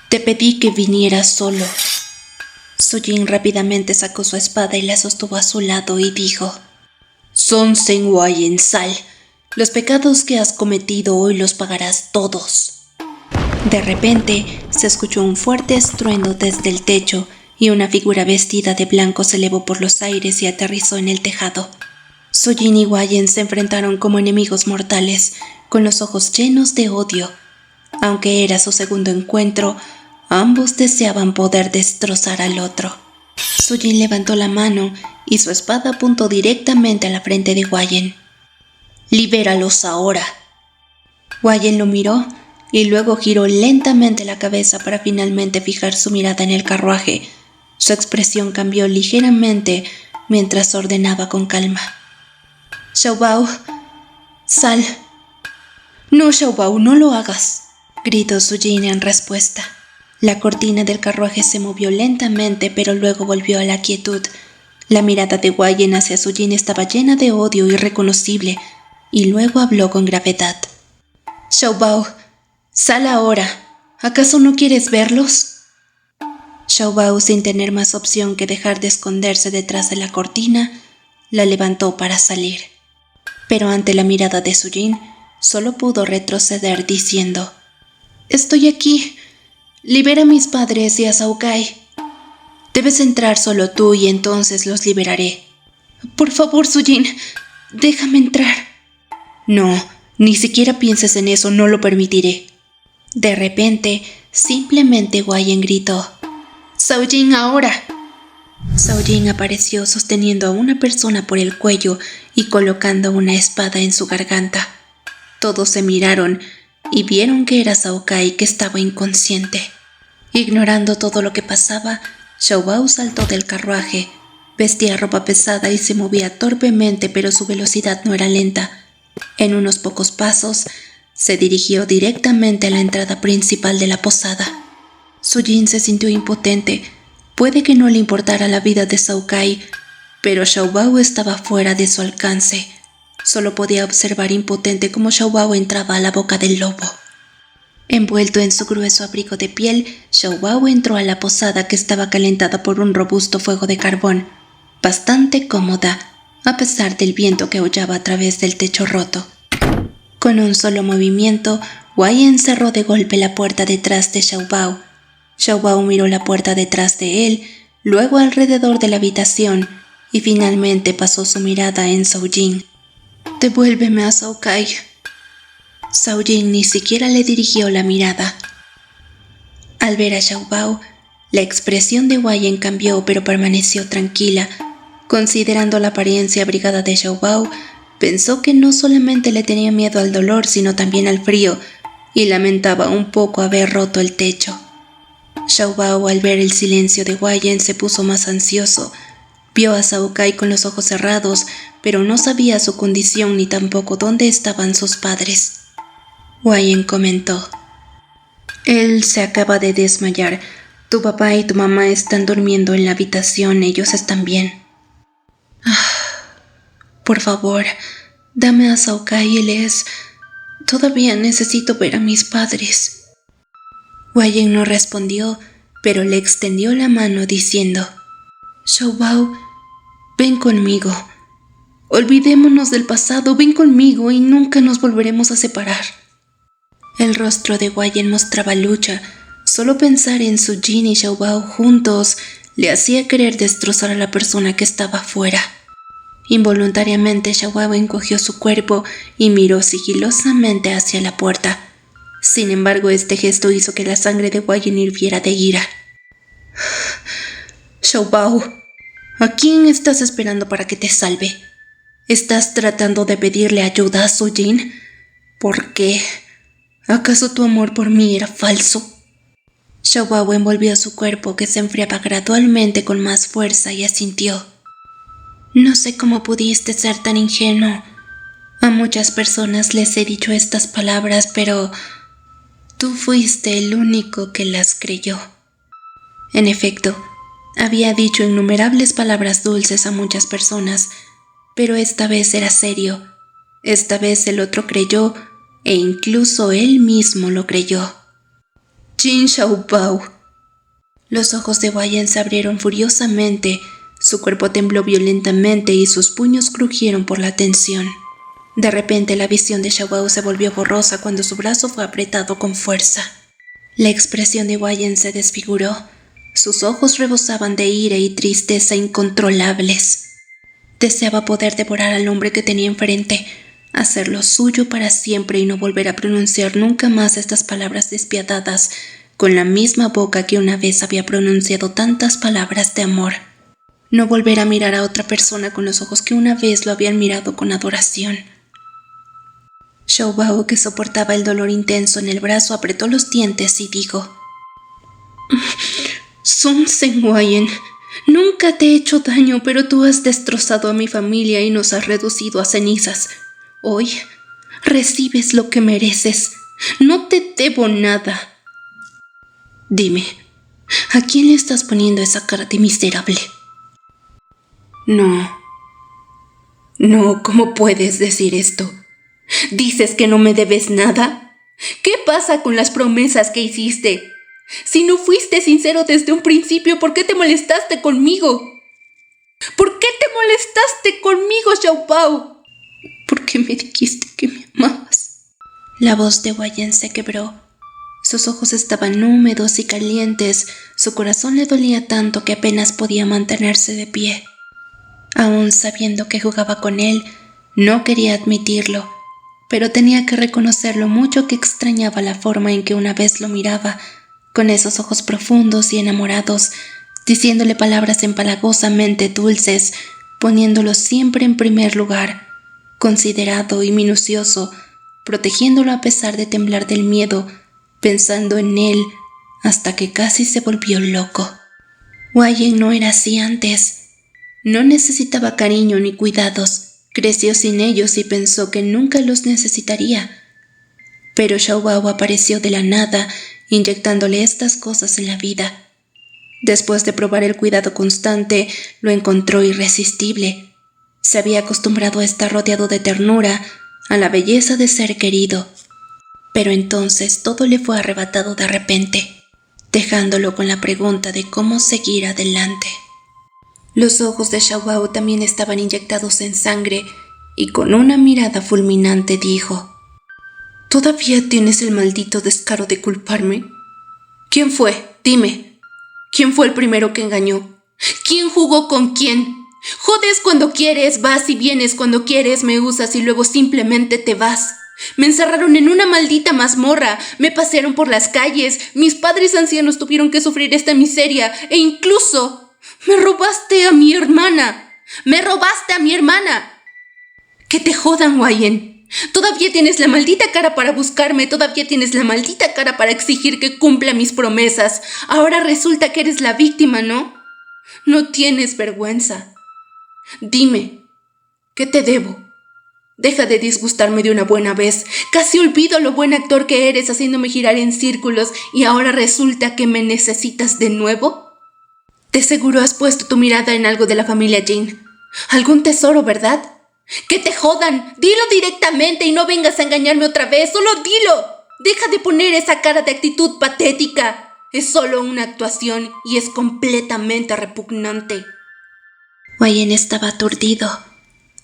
te pedí que vinieras solo. Sujin rápidamente sacó su espada y la sostuvo a su lado y dijo: Song Sen-Hwayen, sal. Los pecados que has cometido hoy los pagarás todos. De repente se escuchó un fuerte estruendo desde el techo y una figura vestida de blanco se elevó por los aires y aterrizó en el tejado. Sujin y Hwayen se enfrentaron como enemigos mortales, con los ojos llenos de odio. Aunque era su segundo encuentro, ambos deseaban poder destrozar al otro. Sujin levantó la mano y su espada apuntó directamente a la frente de Hwayen. «Libéralos ahora». Hwayen lo miró y luego giró lentamente la cabeza para finalmente fijar su mirada en el carruaje. Su expresión cambió ligeramente mientras ordenaba con calma: «Xiaobao, sal». «No, Xiaobao, no lo hagas», gritó Sujin en respuesta. La cortina del carruaje se movió lentamente, pero luego volvió a la quietud. La mirada de Hwayen hacia Sujin estaba llena de odio irreconocible, y luego habló con gravedad. «Xiaobao, sal ahora. ¿Acaso no quieres verlos?» Xiaobao, sin tener más opción que dejar de esconderse detrás de la cortina, la levantó para salir. Pero ante la mirada de Sujin, solo pudo retroceder diciendo: «Estoy aquí. Libera a mis padres y a Saokai. Debes entrar solo tú y entonces los liberaré». «Por favor, Sujin, déjame entrar». «No, ni siquiera pienses en eso, no lo permitiré». De repente, simplemente Hwayen gritó: «Sujin, ahora». Sujin apareció sosteniendo a una persona por el cuello y colocando una espada en su garganta. Todos se miraron y vieron que era Saokai, que estaba inconsciente. Ignorando todo lo que pasaba, Xiaobao saltó del carruaje. Vestía ropa pesada y se movía torpemente, pero su velocidad no era lenta. En unos pocos pasos, se dirigió directamente a la entrada principal de la posada. Sujin se sintió impotente. Puede que no le importara la vida de Saokai, pero Xiaobao estaba fuera de su alcance. Solo podía observar impotente cómo Xiaobao entraba a la boca del lobo. Envuelto en su grueso abrigo de piel, Xiaobao entró a la posada que estaba calentada por un robusto fuego de carbón, bastante cómoda, a pesar del viento que aullaba a través del techo roto. Con un solo movimiento, Wei encerró de golpe la puerta detrás de Xiaobao. Xiaobao miró la puerta detrás de él, luego alrededor de la habitación, y finalmente pasó su mirada en Zhou Jing. «Devuélveme a Cao Kai». Zhou Jing ni siquiera le dirigió la mirada. Al ver a Xiaobao, la expresión de Wei cambió, pero permaneció tranquila. Considerando la apariencia abrigada de Xiaobao, pensó que no solamente le tenía miedo al dolor, sino también al frío, y lamentaba un poco haber roto el techo. Xiaobao, al ver el silencio de Wei, se puso más ansioso. Vio a Cao Kai con los ojos cerrados, pero no sabía su condición ni tampoco dónde estaban sus padres. Wei comentó: «Él se acaba de desmayar. Tu papá y tu mamá están durmiendo en la habitación, ellos están bien». «Por favor, dame a Cao Kai, Todavía necesito ver a mis padres». Wei no respondió, pero le extendió la mano diciendo: «Xiaobao, ven conmigo. Olvidémonos del pasado, ven conmigo y nunca nos volveremos a separar». El rostro de Wei mostraba lucha. Solo pensar en Zhou Jing y Xiaobao juntos le hacía querer destrozar a la persona que estaba afuera. Involuntariamente Xiaobao encogió su cuerpo y miró sigilosamente hacia la puerta. Sin embargo, este gesto hizo que la sangre de Wei hirviera de ira. «Xiaobao, ¿a quién estás esperando para que te salve? ¿Estás tratando de pedirle ayuda a Zhou Jing? ¿Por qué? ¿Acaso tu amor por mí era falso?» Xiaobao envolvió su cuerpo, que se enfriaba gradualmente con más fuerza, y asintió. «No sé cómo pudiste ser tan ingenuo. A muchas personas les he dicho estas palabras, pero tú fuiste el único que las creyó». En efecto, había dicho innumerables palabras dulces a muchas personas, pero esta vez era serio. Esta vez el otro creyó, e incluso él mismo lo creyó. «Jin Xiaobao». Los ojos de Wei se abrieron furiosamente, su cuerpo tembló violentamente y sus puños crujieron por la tensión. De repente la visión de Xiaobao se volvió borrosa cuando su brazo fue apretado con fuerza. La expresión de Wei se desfiguró. Sus ojos rebosaban de ira y tristeza incontrolables. Deseaba poder devorar al hombre que tenía enfrente, hacerlo suyo para siempre y no volver a pronunciar nunca más estas palabras despiadadas con la misma boca que una vez había pronunciado tantas palabras de amor. No volver a mirar a otra persona con los ojos que una vez lo habían mirado con adoración. Xiaobao, que soportaba el dolor intenso en el brazo, apretó los dientes y dijo: «Sun Zhenhuayan, nunca te he hecho daño, pero tú has destrozado a mi familia y nos has reducido a cenizas. Hoy recibes lo que mereces. No te debo nada». «Dime, ¿a quién le estás poniendo esa cara de miserable?» No, ¿cómo puedes decir esto? ¿Dices que no me debes nada? ¿Qué pasa con las promesas que hiciste? Si no fuiste sincero desde un principio, ¿por qué te molestaste conmigo? ¿Por qué te molestaste conmigo, Xiaobao? ¿Por qué me dijiste que me amabas? La voz de Wei se quebró. Sus ojos estaban húmedos y calientes, su corazón le dolía tanto que apenas podía mantenerse de pie. Aún sabiendo que jugaba con él, no quería admitirlo, pero tenía que reconocer lo mucho que extrañaba la forma en que una vez lo miraba, con esos ojos profundos y enamorados, diciéndole palabras empalagosamente dulces, poniéndolo siempre en primer lugar, considerado y minucioso, protegiéndolo a pesar de temblar del miedo, pensando en él hasta que casi se volvió loco. Wei no era así antes. No necesitaba cariño ni cuidados, creció sin ellos y pensó que nunca los necesitaría. Pero Xiaobao apareció de la nada, inyectándole estas cosas en la vida. Después de probar el cuidado constante, lo encontró irresistible. Se había acostumbrado a estar rodeado de ternura, a la belleza de ser querido. Pero entonces todo le fue arrebatado de repente, dejándolo con la pregunta de cómo seguir adelante. Los ojos de Xiaobao también estaban inyectados en sangre y con una mirada fulminante dijo: ¿Todavía tienes el maldito descaro de culparme? ¿Quién fue? Dime. ¿Quién fue el primero que engañó? ¿Quién jugó con quién? Jodes cuando quieres, vas y vienes cuando quieres, me usas y luego simplemente te vas. Me encerraron en una maldita mazmorra, me pasearon por las calles, mis padres ancianos tuvieron que sufrir esta miseria e incluso me robaste a mi hermana. ¡Me robaste a mi hermana! ¡Que te jodan, Wayen! Todavía tienes la maldita cara para buscarme, todavía tienes la maldita cara para exigir que cumpla mis promesas. Ahora resulta que eres la víctima, ¿no? No tienes vergüenza. Dime, ¿qué te debo? Deja de disgustarme de una buena vez. Casi olvido lo buen actor que eres haciéndome girar en círculos y ahora resulta que me necesitas de nuevo. De seguro has puesto tu mirada en algo de la familia Jin. Algún tesoro, ¿verdad? ¡Que te jodan! Dilo directamente y no vengas a engañarme otra vez. ¡Solo dilo! Deja de poner esa cara de actitud patética. Es solo una actuación y es completamente repugnante. Wayen estaba aturdido.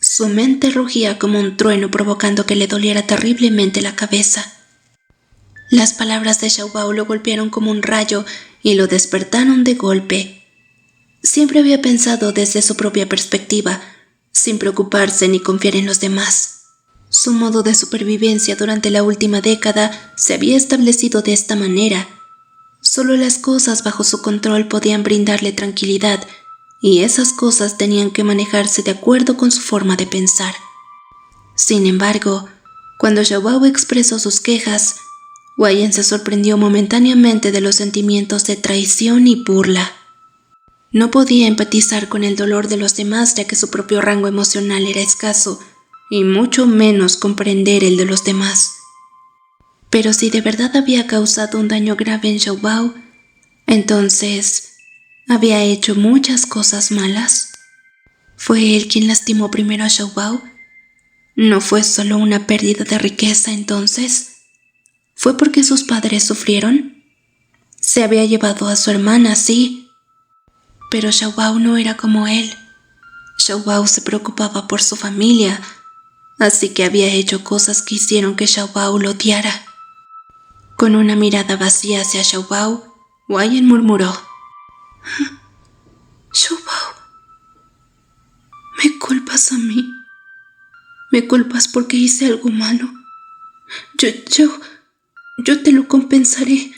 Su mente rugía como un trueno provocando que le doliera terriblemente la cabeza. Las palabras de Xiaobao lo golpearon como un rayo y lo despertaron de golpe. Siempre había pensado desde su propia perspectiva, sin preocuparse ni confiar en los demás. Su modo de supervivencia durante la última década se había establecido de esta manera. Solo las cosas bajo su control podían brindarle tranquilidad, y esas cosas tenían que manejarse de acuerdo con su forma de pensar. Sin embargo, cuando Xiaobao expresó sus quejas, Wayen se sorprendió momentáneamente de los sentimientos de traición y burla. No podía empatizar con el dolor de los demás ya que su propio rango emocional era escaso, y mucho menos comprender el de los demás. Pero si de verdad había causado un daño grave en Xiaobao, entonces ¿había hecho muchas cosas malas? ¿Fue él quien lastimó primero a Xiaobao? ¿No fue solo una pérdida de riqueza entonces? ¿Fue porque sus padres sufrieron? Se había llevado a su hermana, sí, pero Xiaobao no era como él. Xiaobao se preocupaba por su familia, así que había hecho cosas que hicieron que Xiaobao lo odiara. Con una mirada vacía hacia Xiaobao, Wayen murmuró: Xiaobao, ¿me culpas a mí? ¿Me culpas porque hice algo malo? Yo te lo compensaré.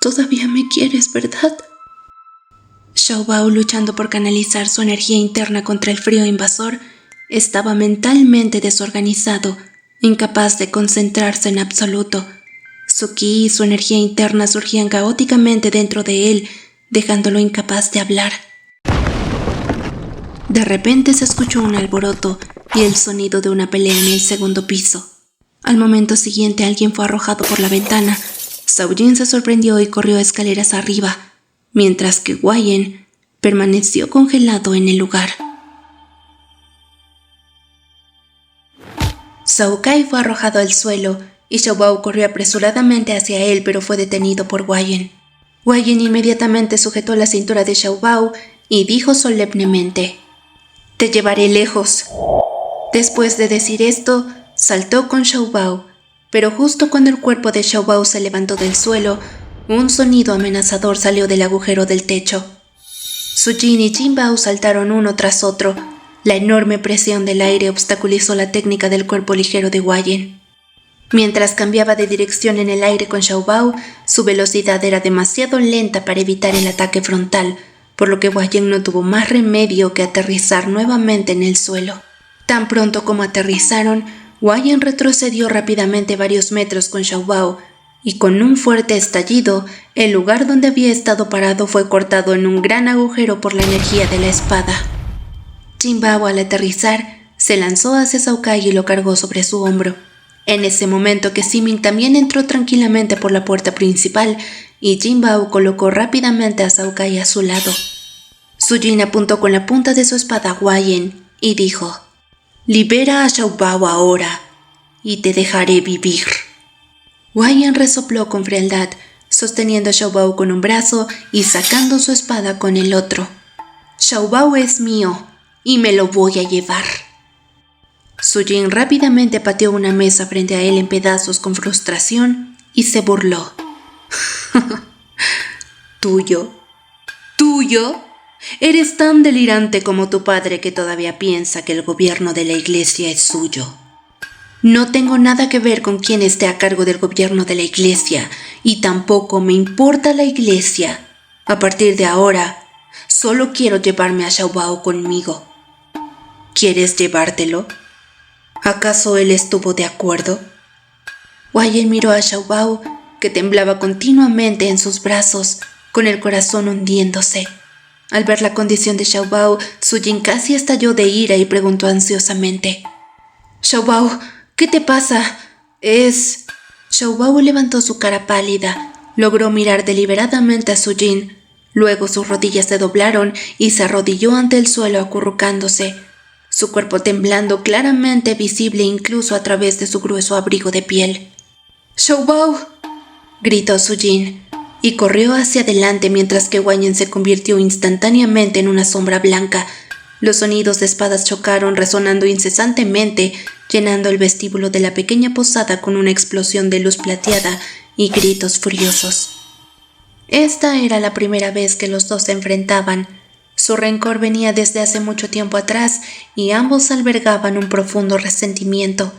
Todavía me quieres, ¿verdad? Xiaobao, luchando por canalizar su energía interna contra el frío invasor, estaba mentalmente desorganizado, incapaz de concentrarse en absoluto. Su ki y su energía interna surgían caóticamente dentro de él, dejándolo incapaz de hablar. De repente se escuchó un alboroto y el sonido de una pelea en el segundo piso. Al momento siguiente alguien fue arrojado por la ventana. Zhao Jin se sorprendió y corrió escaleras arriba, mientras que Wayen permaneció congelado en el lugar. Zhao Kai fue arrojado al suelo y Xiaobao corrió apresuradamente hacia él, pero fue detenido por Wayen. Wayen inmediatamente sujetó la cintura de Xiaobao y dijo solemnemente: «Te llevaré lejos». Después de decir esto, saltó con Xiaobao, pero justo cuando el cuerpo de Xiaobao se levantó del suelo, un sonido amenazador salió del agujero del techo. Su Jin y Jinbao saltaron uno tras otro. La enorme presión del aire obstaculizó la técnica del cuerpo ligero de Wayen. Mientras cambiaba de dirección en el aire con Xiaobao, su velocidad era demasiado lenta para evitar el ataque frontal, por lo que Wayen no tuvo más remedio que aterrizar nuevamente en el suelo. Tan pronto como aterrizaron, Wayen retrocedió rápidamente varios metros con Xiaobao, y con un fuerte estallido, el lugar donde había estado parado fue cortado en un gran agujero por la energía de la espada. Jinbao, al aterrizar, se lanzó hacia Zhao Kai y lo cargó sobre su hombro. En ese momento que Simin también entró tranquilamente por la puerta principal y Jinbao colocó rápidamente a Zhao Kai a su lado. Su Jin apuntó con la punta de su espada a Wayen y dijo: «Libera a Xiaobao ahora y te dejaré vivir». Wei Yan resopló con frialdad, sosteniendo a Xiaobao con un brazo y sacando su espada con el otro. «Xiaobao es mío y me lo voy a llevar». Su Jin rápidamente pateó una mesa frente a él en pedazos con frustración y se burló. «¿Tuyo? ¿Tuyo? Eres tan delirante como tu padre que todavía piensa que el gobierno de la iglesia es suyo». «No tengo nada que ver con quién esté a cargo del gobierno de la iglesia y tampoco me importa la iglesia. A partir de ahora, solo quiero llevarme a Xiaobao conmigo». «¿Quieres llevártelo? ¿Acaso él estuvo de acuerdo?». Wei Yan miró a Xiaobao, que temblaba continuamente en sus brazos, con el corazón hundiéndose. Al ver la condición de Xiaobao, Su Jin casi estalló de ira y preguntó ansiosamente: «Xiaobao, ¿qué te pasa? Es...». Xiaobao levantó su cara pálida, logró mirar deliberadamente a Su Jin, luego sus rodillas se doblaron y se arrodilló ante el suelo acurrucándose, su cuerpo temblando claramente visible incluso a través de su grueso abrigo de piel. «¡Xiaobao!», gritó Su Jin, y corrió hacia adelante mientras que Wei Yan se convirtió instantáneamente en una sombra blanca. Los sonidos de espadas chocaron resonando incesantemente, llenando el vestíbulo de la pequeña posada con una explosión de luz plateada y gritos furiosos. Esta era la primera vez que los dos se enfrentaban. Su rencor venía desde hace mucho tiempo atrás y ambos albergaban un profundo resentimiento.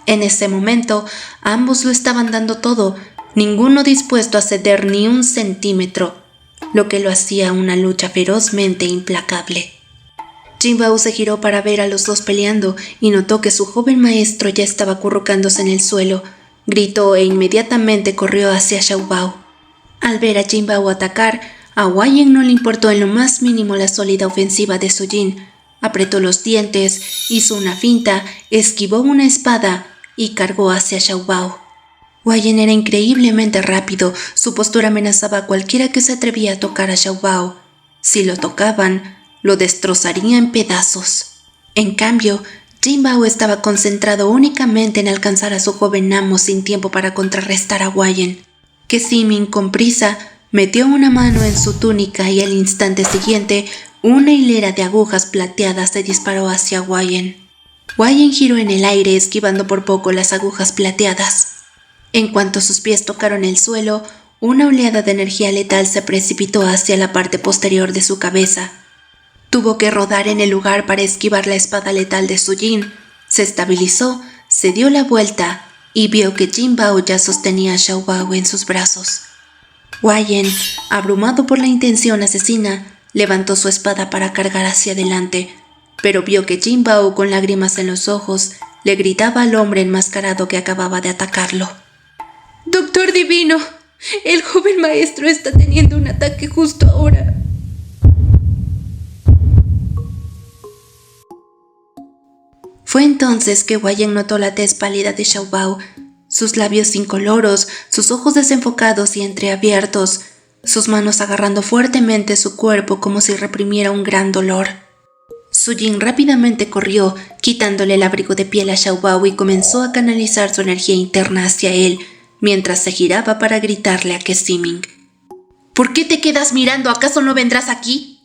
En ese momento, ambos lo estaban dando todo, ninguno dispuesto a ceder ni un centímetro, lo que lo hacía una lucha ferozmente implacable. Jinbao se giró para ver a los dos peleando y notó que su joven maestro ya estaba acurrucándose en el suelo. Gritó e inmediatamente corrió hacia Xiaobao. Al ver a Jinbao atacar, a Wei Yan no le importó en lo más mínimo la sólida ofensiva de Su Jin. Apretó los dientes, hizo una finta, esquivó una espada y cargó hacia Xiaobao. Wei Yan era increíblemente rápido, su postura amenazaba a cualquiera que se atrevía a tocar a Xiaobao. Si lo tocaban, lo destrozaría en pedazos. En cambio, Jinbao estaba concentrado únicamente en alcanzar a su joven amo sin tiempo para contrarrestar a Wei Yan, que Ximing con prisa metió una mano en su túnica y al instante siguiente una hilera de agujas plateadas se disparó hacia Wei Yan. Wei Yan giró en el aire esquivando por poco las agujas plateadas. En cuanto sus pies tocaron el suelo, una oleada de energía letal se precipitó hacia la parte posterior de su cabeza. Tuvo que rodar en el lugar para esquivar la espada letal de Su Jin. Se estabilizó, se dio la vuelta y vio que Jinbao ya sostenía a Xiaobao en sus brazos. Wei Yan, abrumado por la intención asesina, levantó su espada para cargar hacia adelante, pero vio que Jinbao, con lágrimas en los ojos, le gritaba al hombre enmascarado que acababa de atacarlo: «¡Doctor divino! El joven maestro está teniendo un ataque justo ahora». Fue entonces que Wei Yan notó la tez pálida de Xiaobao, sus labios incoloros, sus ojos desenfocados y entreabiertos, sus manos agarrando fuertemente su cuerpo como si reprimiera un gran dolor. Su Jin rápidamente corrió, quitándole el abrigo de piel a Xiaobao y comenzó a canalizar su energía interna hacia él, mientras se giraba para gritarle a Ximing: «¿Por qué te quedas mirando? ¿Acaso no vendrás aquí?».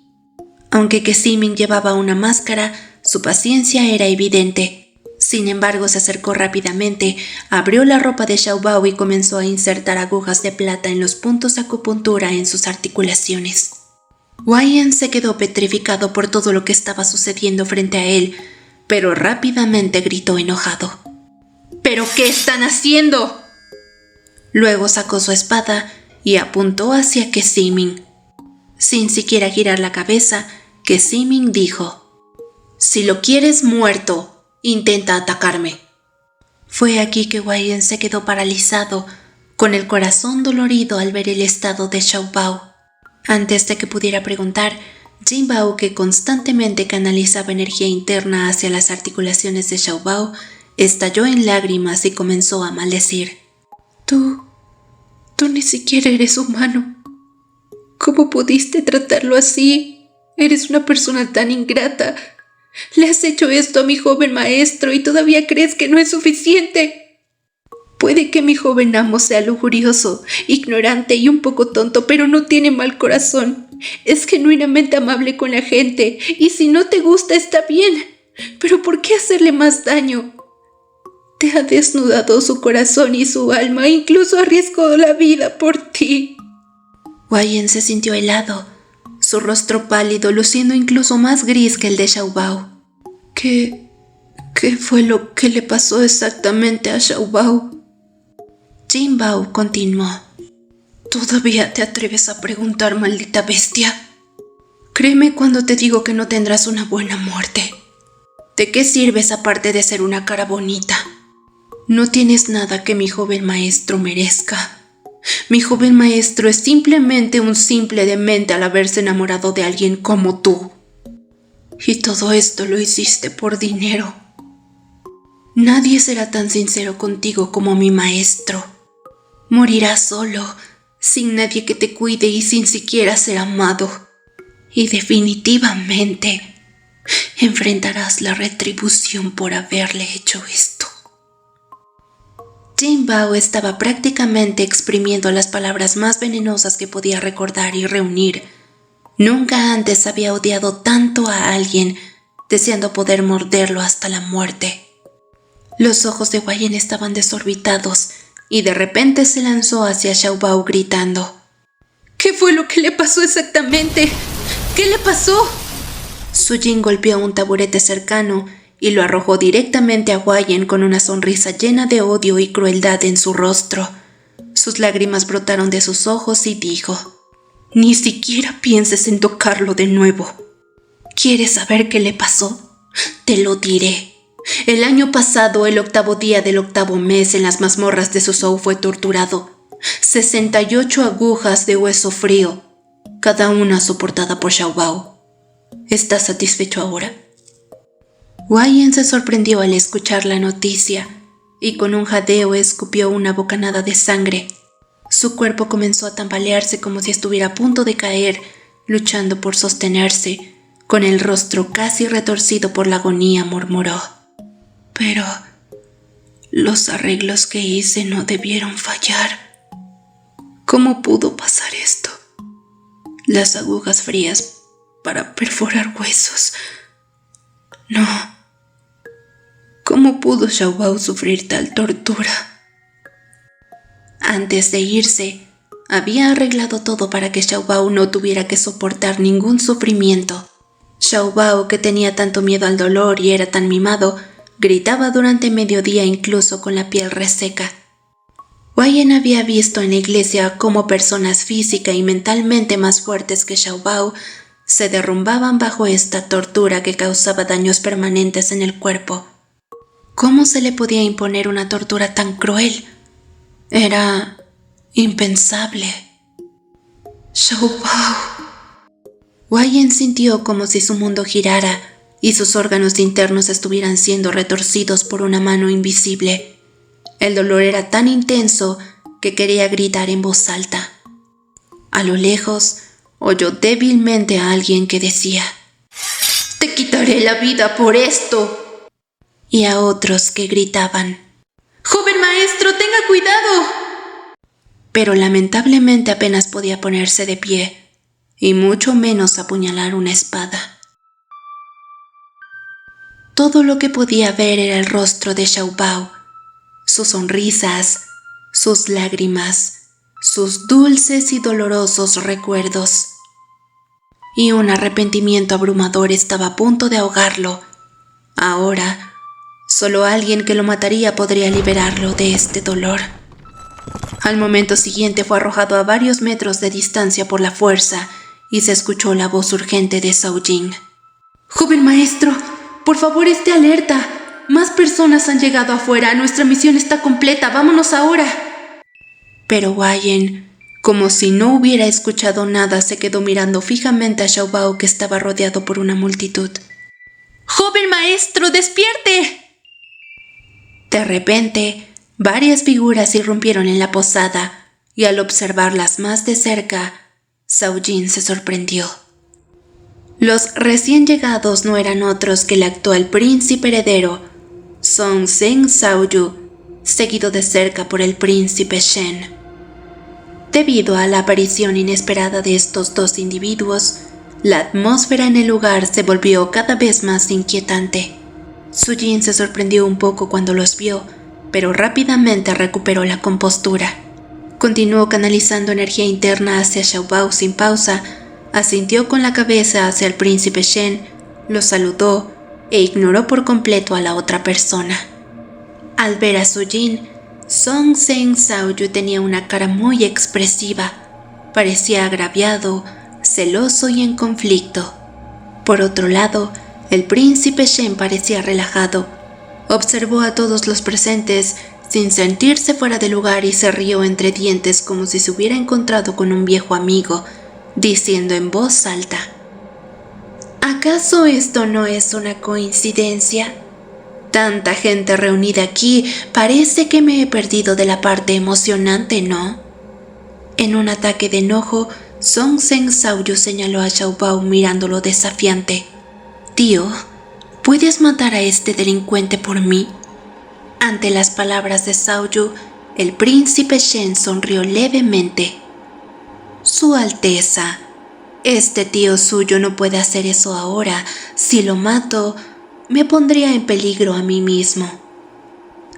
Aunque Ximing llevaba una máscara, su paciencia era evidente. Sin embargo, se acercó rápidamente, abrió la ropa de Xiaobao y comenzó a insertar agujas de plata en los puntos de acupuntura en sus articulaciones. Wei Yan se quedó petrificado por todo lo que estaba sucediendo frente a él, pero rápidamente gritó enojado: «¿Pero qué están haciendo?». Luego sacó su espada y apuntó hacia Ximing. Sin siquiera girar la cabeza, Ximing dijo: «Si lo quieres muerto, intenta atacarme». Fue aquí que Wei Yan se quedó paralizado, con el corazón dolorido al ver el estado de Xiaobao. Antes de que pudiera preguntar, Jinbao, que constantemente canalizaba energía interna hacia las articulaciones de Xiaobao, estalló en lágrimas y comenzó a maldecir: Tú ni siquiera eres humano. ¿Cómo pudiste tratarlo así? Eres una persona tan ingrata. Le has hecho esto a mi joven maestro y todavía crees que no es suficiente. Puede que mi joven amo sea lujurioso, ignorante y un poco tonto, pero no tiene mal corazón. Es genuinamente amable con la gente y si no te gusta está bien. Pero ¿por qué hacerle más daño? Te ha desnudado su corazón y su alma, incluso arriesgó la vida por ti. Wayen se sintió helado, su rostro pálido luciendo incluso más gris que el de Xiaobao. ¿Qué fue lo que le pasó exactamente a Xiaobao? Jin Bao continuó. ¿Todavía te atreves a preguntar, maldita bestia? Créeme cuando te digo que no tendrás una buena muerte. ¿De qué sirves aparte de ser una cara bonita? No tienes nada que mi joven maestro merezca. Mi joven maestro es simplemente un simple demente al haberse enamorado de alguien como tú. Y todo esto lo hiciste por dinero. Nadie será tan sincero contigo como mi maestro. Morirás solo, sin nadie que te cuide y sin siquiera ser amado. Y definitivamente enfrentarás la retribución por haberle hecho esto. Jin Bao estaba prácticamente exprimiendo las palabras más venenosas que podía recordar y reunir. Nunca antes había odiado tanto a alguien, deseando poder morderlo hasta la muerte. Los ojos de Wayen estaban desorbitados y de repente se lanzó hacia Xiaobao gritando. ¿Qué fue lo que le pasó exactamente? ¿Qué le pasó? Su Jin golpeó un taburete cercano y lo arrojó directamente a Wayen con una sonrisa llena de odio y crueldad en su rostro. Sus lágrimas brotaron de sus ojos y dijo: «Ni siquiera pienses en tocarlo de nuevo. ¿Quieres saber qué le pasó? Te lo diré. El año pasado, el 8º día del 8º mes en las mazmorras de Suzhou fue torturado. 68 agujas de hueso frío, cada una soportada por Xiaobao. ¿Estás satisfecho ahora?» Wayen se sorprendió al escuchar la noticia y con un jadeo escupió una bocanada de sangre. Su cuerpo comenzó a tambalearse como si estuviera a punto de caer, luchando por sostenerse. Con el rostro casi retorcido por la agonía, murmuró: «Pero los arreglos que hice no debieron fallar. ¿Cómo pudo pasar esto? Las agujas frías para perforar huesos. No. ¿Cómo pudo Xiaobao sufrir tal tortura?» Antes de irse, había arreglado todo para que Xiaobao no tuviera que soportar ningún sufrimiento. Xiaobao, que tenía tanto miedo al dolor y era tan mimado, gritaba durante mediodía incluso con la piel reseca. Wayen había visto en la iglesia cómo personas física y mentalmente más fuertes que Xiaobao se derrumbaban bajo esta tortura que causaba daños permanentes en el cuerpo. ¿Cómo se le podía imponer una tortura tan cruel? Era impensable. Xiaobao. Wayen sintió como si su mundo girara y sus órganos internos estuvieran siendo retorcidos por una mano invisible. El dolor era tan intenso que quería gritar en voz alta. A lo lejos, oyó débilmente a alguien que decía: «Te quitaré la vida por esto». Y a otros que gritaban: «¡Joven maestro, tenga cuidado!». Pero lamentablemente apenas podía ponerse de pie, y mucho menos apuñalar una espada. Todo lo que podía ver era el rostro de Xiaobao, sus sonrisas, sus lágrimas, sus dulces y dolorosos recuerdos. Y un arrepentimiento abrumador estaba a punto de ahogarlo. Ahora, solo alguien que lo mataría podría liberarlo de este dolor. Al momento siguiente fue arrojado a varios metros de distancia por la fuerza y se escuchó la voz urgente de Zhao Jing. «Joven maestro, por favor esté alerta. Más personas han llegado afuera. Nuestra misión está completa. Vámonos ahora». Pero Wayen, como si no hubiera escuchado nada, se quedó mirando fijamente a Xiaobao, que estaba rodeado por una multitud. «¡Joven maestro, despierte!». De repente, varias figuras irrumpieron en la posada y al observarlas más de cerca, Zhao Jing se sorprendió. Los recién llegados no eran otros que el actual príncipe heredero, Song Seng Saoyu, seguido de cerca por el príncipe Shen. Debido a la aparición inesperada de estos dos individuos, la atmósfera en el lugar se volvió cada vez más inquietante. Su Jin se sorprendió un poco cuando los vio, pero rápidamente recuperó la compostura. Continuó canalizando energía interna hacia Xiaobao sin pausa, asintió con la cabeza hacia el príncipe Shen, lo saludó e ignoró por completo a la otra persona. Al ver a Su Jin, Song Seng Saoyu tenía una cara muy expresiva. Parecía agraviado, celoso y en conflicto. Por otro lado, el príncipe Shen parecía relajado. Observó a todos los presentes sin sentirse fuera de lugar y se rió entre dientes como si se hubiera encontrado con un viejo amigo, diciendo en voz alta: ¿acaso esto no es una coincidencia? Tanta gente reunida aquí, parece que me he perdido de la parte emocionante, ¿no? En un ataque de enojo, Song Seng Saoyu señaló a Xiaobao mirándolo desafiante. Tío, ¿puedes matar a este delincuente por mí? Ante las palabras de Saoyu, el príncipe Shen sonrió levemente. Su Alteza, este tío suyo no puede hacer eso ahora. Si lo mato, me pondría en peligro a mí mismo.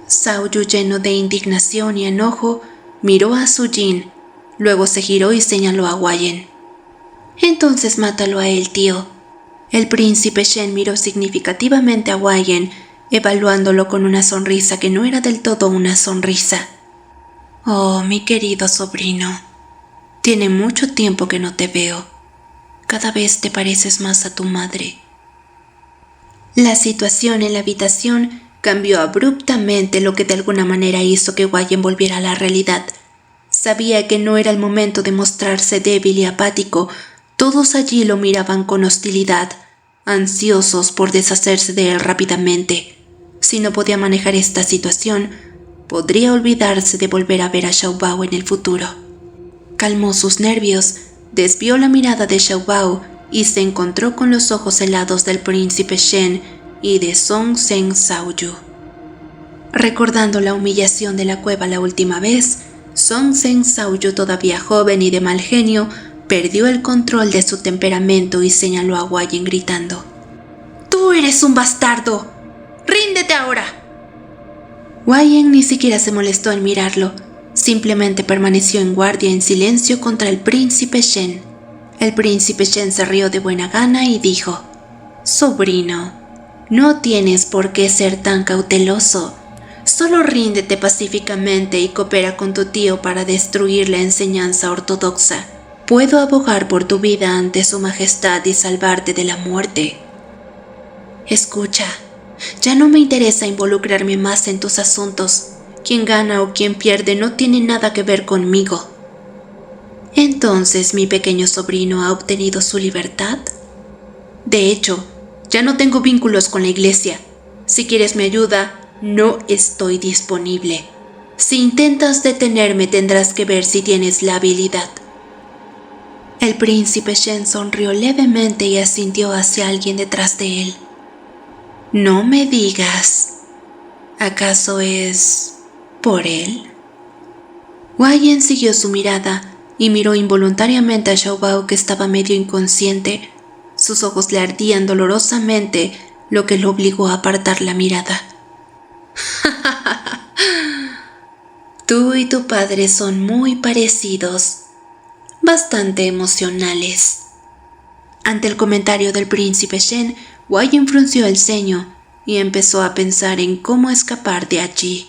Saoyu, lleno de indignación y enojo, miró a Su Jin, luego se giró y señaló a Wayen. Entonces mátalo a él, tío. El príncipe Shen miró significativamente a Wayen, evaluándolo con una sonrisa que no era del todo una sonrisa. Oh, mi querido sobrino, tiene mucho tiempo que no te veo. Cada vez te pareces más a tu madre. La situación en la habitación cambió abruptamente, lo que de alguna manera hizo que Wayen volviera a la realidad. Sabía que no era el momento de mostrarse débil y apático. Todos allí lo miraban con hostilidad, ansiosos por deshacerse de él rápidamente. Si no podía manejar esta situación, podría olvidarse de volver a ver a Xiaobao en el futuro. Calmó sus nervios, desvió la mirada de Xiaobao y se encontró con los ojos helados del príncipe Shen y de Song Seng Saoyu. Recordando la humillación de la cueva la última vez, Song Seng Saoyu, todavía joven y de mal genio, perdió el control de su temperamento y señaló a Wayen gritando: ¡Tú eres un bastardo! ¡Ríndete ahora! Wayen ni siquiera se molestó en mirarlo, simplemente permaneció en guardia en silencio contra el príncipe Shen. El príncipe Shen se rió de buena gana y dijo: Sobrino, no tienes por qué ser tan cauteloso. Solo ríndete pacíficamente y coopera con tu tío para destruir la enseñanza ortodoxa. Puedo abogar por tu vida ante su majestad y salvarte de la muerte. Escucha, ya no me interesa involucrarme más en tus asuntos. Quien gana o quien pierde no tiene nada que ver conmigo. Entonces, ¿mi pequeño sobrino ha obtenido su libertad? De hecho, ya no tengo vínculos con la iglesia. Si quieres mi ayuda, no estoy disponible. Si intentas detenerme, tendrás que ver si tienes la habilidad. El príncipe Shen sonrió levemente y asintió hacia alguien detrás de él. No me digas. ¿Acaso es por él? Wayen siguió su mirada y miró involuntariamente a Xiaobao, que estaba medio inconsciente. Sus ojos le ardían dolorosamente, lo que lo obligó a apartar la mirada. Tú y tu padre son muy parecidos, bastante emocionales. Ante el comentario del príncipe Shen, Wayen frunció el ceño y empezó a pensar en cómo escapar de allí.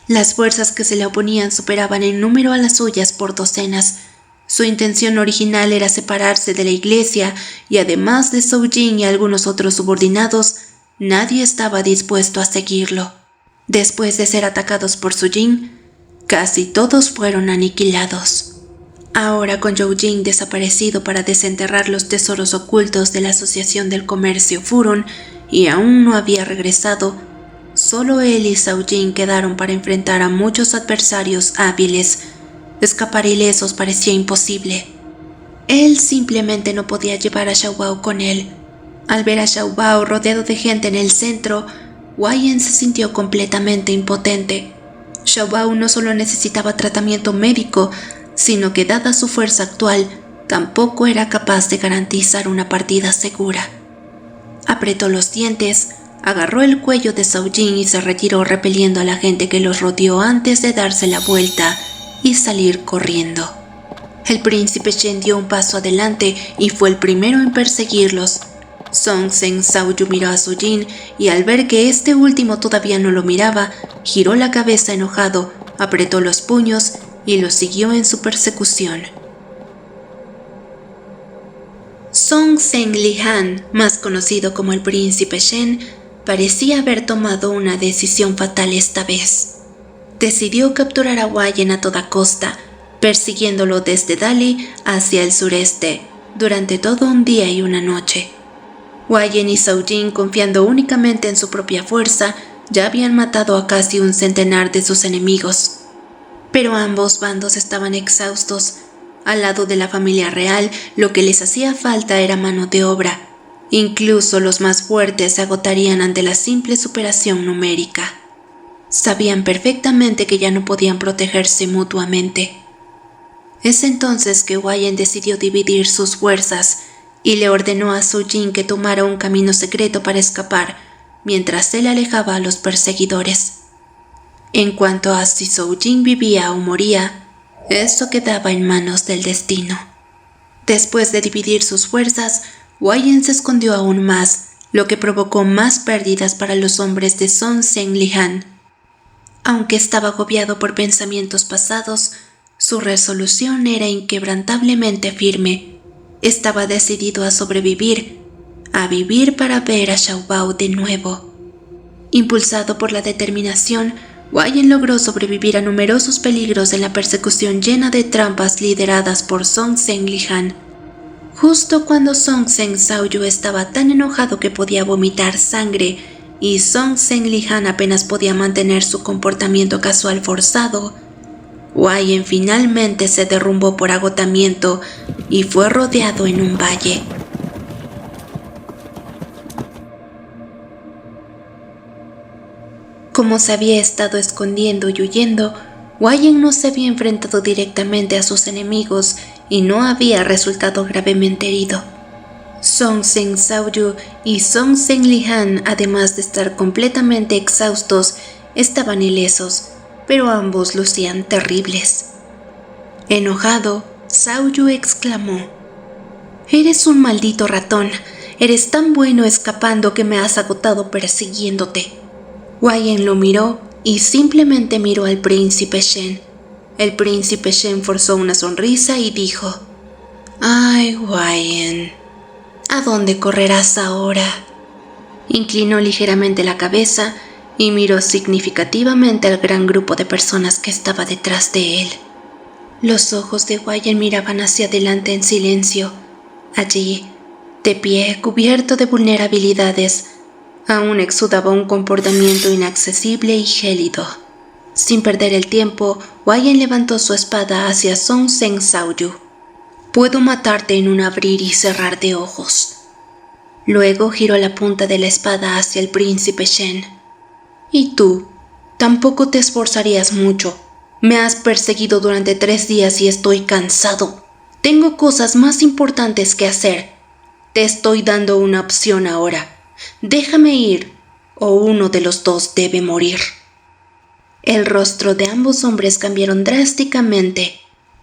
Las fuerzas que se le oponían superaban en número a las suyas por docenas. Su intención original era separarse de la iglesia y, además de Zhou Jing y algunos otros subordinados, nadie estaba dispuesto a seguirlo. Después de ser atacados por Su Jing, casi todos fueron aniquilados. Ahora, con Zhou Jing desaparecido para desenterrar los tesoros ocultos de la Asociación del Comercio Furun y aún no había regresado, solo él y Zhou Jing quedaron para enfrentar a muchos adversarios hábiles. Escapar ilesos parecía imposible. Él simplemente no podía llevar a Xiaobao con él. Al ver a Xiaobao rodeado de gente en el centro, Wei se sintió completamente impotente. Xiaobao no solo necesitaba tratamiento médico, sino que dada su fuerza actual, tampoco era capaz de garantizar una partida segura. Apretó los dientes, agarró el cuello de Zhao Jing y se retiró repeliendo a la gente que los rodeó antes de darse la vuelta y salir corriendo. El príncipe Shen dio un paso adelante y fue el primero en perseguirlos. Song Zheng Xiaoyu miró a Zhao Jing y al ver que este último todavía no lo miraba, giró la cabeza enojado, apretó los puños y lo siguió en su persecución. Song Zheng Lihan, más conocido como el príncipe Shen, parecía haber tomado una decisión fatal esta vez. Decidió capturar a Wei a toda costa, persiguiéndolo desde Dali hacia el sureste, durante todo un día y una noche. Wei y Zhao Jing, confiando únicamente en su propia fuerza, ya habían matado a casi un centenar de sus enemigos. Pero ambos bandos estaban exhaustos. Al lado de la familia real, lo que les hacía falta era mano de obra. Incluso los más fuertes se agotarían ante la simple superación numérica. Sabían perfectamente que ya no podían protegerse mutuamente. Es entonces que Wei decidió dividir sus fuerzas y le ordenó a Zhao Jing que tomara un camino secreto para escapar, mientras él alejaba a los perseguidores. En cuanto a si Zhao Jing vivía o moría, eso quedaba en manos del destino. Después de dividir sus fuerzas, Wei se escondió aún más, lo que provocó más pérdidas para los hombres de Song Zheng Lihan. Aunque estaba agobiado por pensamientos pasados, su resolución era inquebrantablemente firme. Estaba decidido a sobrevivir, a vivir para ver a Xiaobao de nuevo. Impulsado por la determinación, Wei logró sobrevivir a numerosos peligros en la persecución llena de trampas lideradas por Song Zheng Lihan. Justo cuando Song Zheng Xiaoyu estaba tan enojado que podía vomitar sangre y Song Zheng Lihan apenas podía mantener su comportamiento casual forzado, Wei finalmente se derrumbó por agotamiento y fue rodeado en un valle. Como se había estado escondiendo y huyendo, Wei no se había enfrentado directamente a sus enemigos y no había resultado gravemente herido. Song Zheng Xiaoyu y Song Zheng Lihan, además de estar completamente exhaustos, estaban ilesos, pero ambos lucían terribles. Enojado, Xiaoyu exclamó: «Eres un maldito ratón, eres tan bueno escapando que me has agotado persiguiéndote». Wei lo miró y simplemente miró al príncipe Shen. El príncipe Shen forzó una sonrisa y dijo: «Ay, Wei, ¿a dónde correrás ahora?». Inclinó ligeramente la cabeza y miró significativamente al gran grupo de personas que estaba detrás de él. Los ojos de Wei miraban hacia adelante en silencio. Allí, de pie, cubierto de vulnerabilidades, aún exudaba un comportamiento inaccesible y gélido. Sin perder el tiempo, Wei levantó su espada hacia Song Zheng Xiaoyu. «Puedo matarte en un abrir y cerrar de ojos». Luego giró la punta de la espada hacia el príncipe Shen. «Y tú, tampoco te esforzarías mucho. Me has perseguido durante 3 días y estoy cansado. Tengo cosas más importantes que hacer. Te estoy dando una opción ahora. Déjame ir, o uno de los dos debe morir». El rostro de ambos hombres cambiaron drásticamente.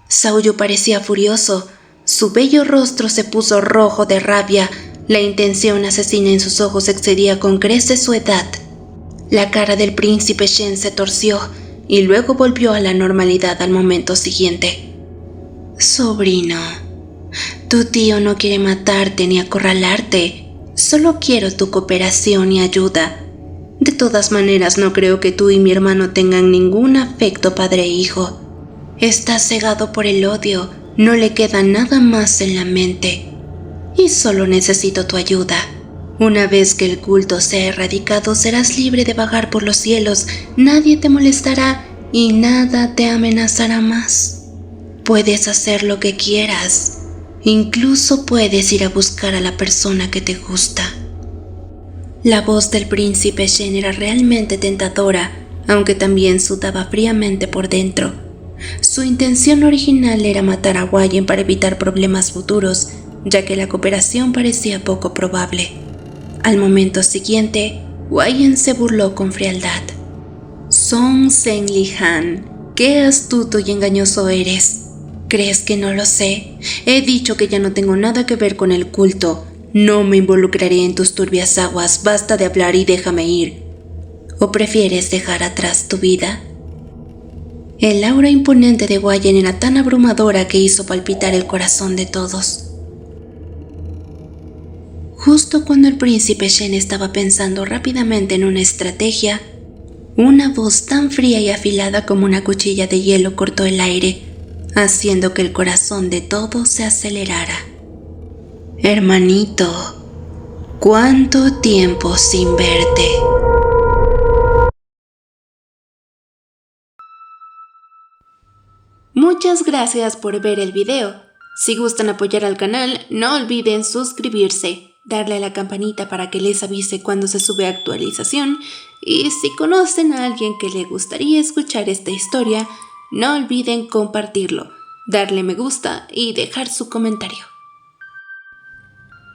Xiaoyu parecía furioso. Su bello rostro se puso rojo de rabia. La intención asesina en sus ojos excedía con creces su edad. La cara del príncipe Shen se torció y luego volvió a la normalidad al momento siguiente. «Sobrino, tu tío no quiere matarte ni acorralarte. Solo quiero tu cooperación y ayuda. De todas maneras, no creo que tú y mi hermano tengan ningún afecto padre-hijo. Estás cegado por el odio, no le queda nada más en la mente. Y solo necesito tu ayuda. Una vez que el culto sea erradicado, serás libre de vagar por los cielos, nadie te molestará y nada te amenazará más. Puedes hacer lo que quieras. Incluso puedes ir a buscar a la persona que te gusta. La voz del príncipe Shen era realmente tentadora, aunque también sudaba fríamente por dentro. Su intención original era matar a Wayne para evitar problemas futuros, ya que la cooperación parecía poco probable. Al momento siguiente, Wayne se burló con frialdad. Song Zhenglihan, qué astuto y engañoso eres. ¿Crees que no lo sé? He dicho que ya no tengo nada que ver con el culto. No me involucraré en tus turbias aguas, basta de hablar y déjame ir. ¿O prefieres dejar atrás tu vida? El aura imponente de Wayne era tan abrumadora que hizo palpitar el corazón de todos. Justo cuando el príncipe Shen estaba pensando rápidamente en una estrategia, una voz tan fría y afilada como una cuchilla de hielo cortó el aire, haciendo que el corazón de todos se acelerara. Hermanito, ¿cuánto tiempo sin verte? Muchas gracias por ver el video. Si gustan apoyar al canal, no olviden suscribirse, darle a la campanita para que les avise cuando se sube actualización, y si conocen a alguien que le gustaría escuchar esta historia, no olviden compartirlo, darle me gusta y dejar su comentario.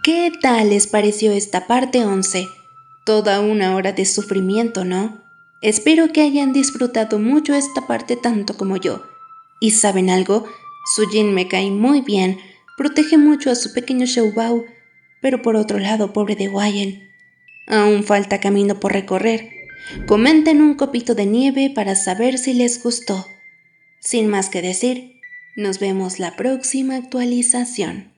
¿Qué tal les pareció esta parte 11? Toda una hora de sufrimiento, ¿no? Espero que hayan disfrutado mucho esta parte tanto como yo. ¿Y saben algo? Sujin me cae muy bien, protege mucho a su pequeño Xiaobao, pero por otro lado, pobre de Wayne. Aún falta camino por recorrer. Comenten un copito de nieve para saber si les gustó. Sin más que decir, nos vemos la próxima actualización.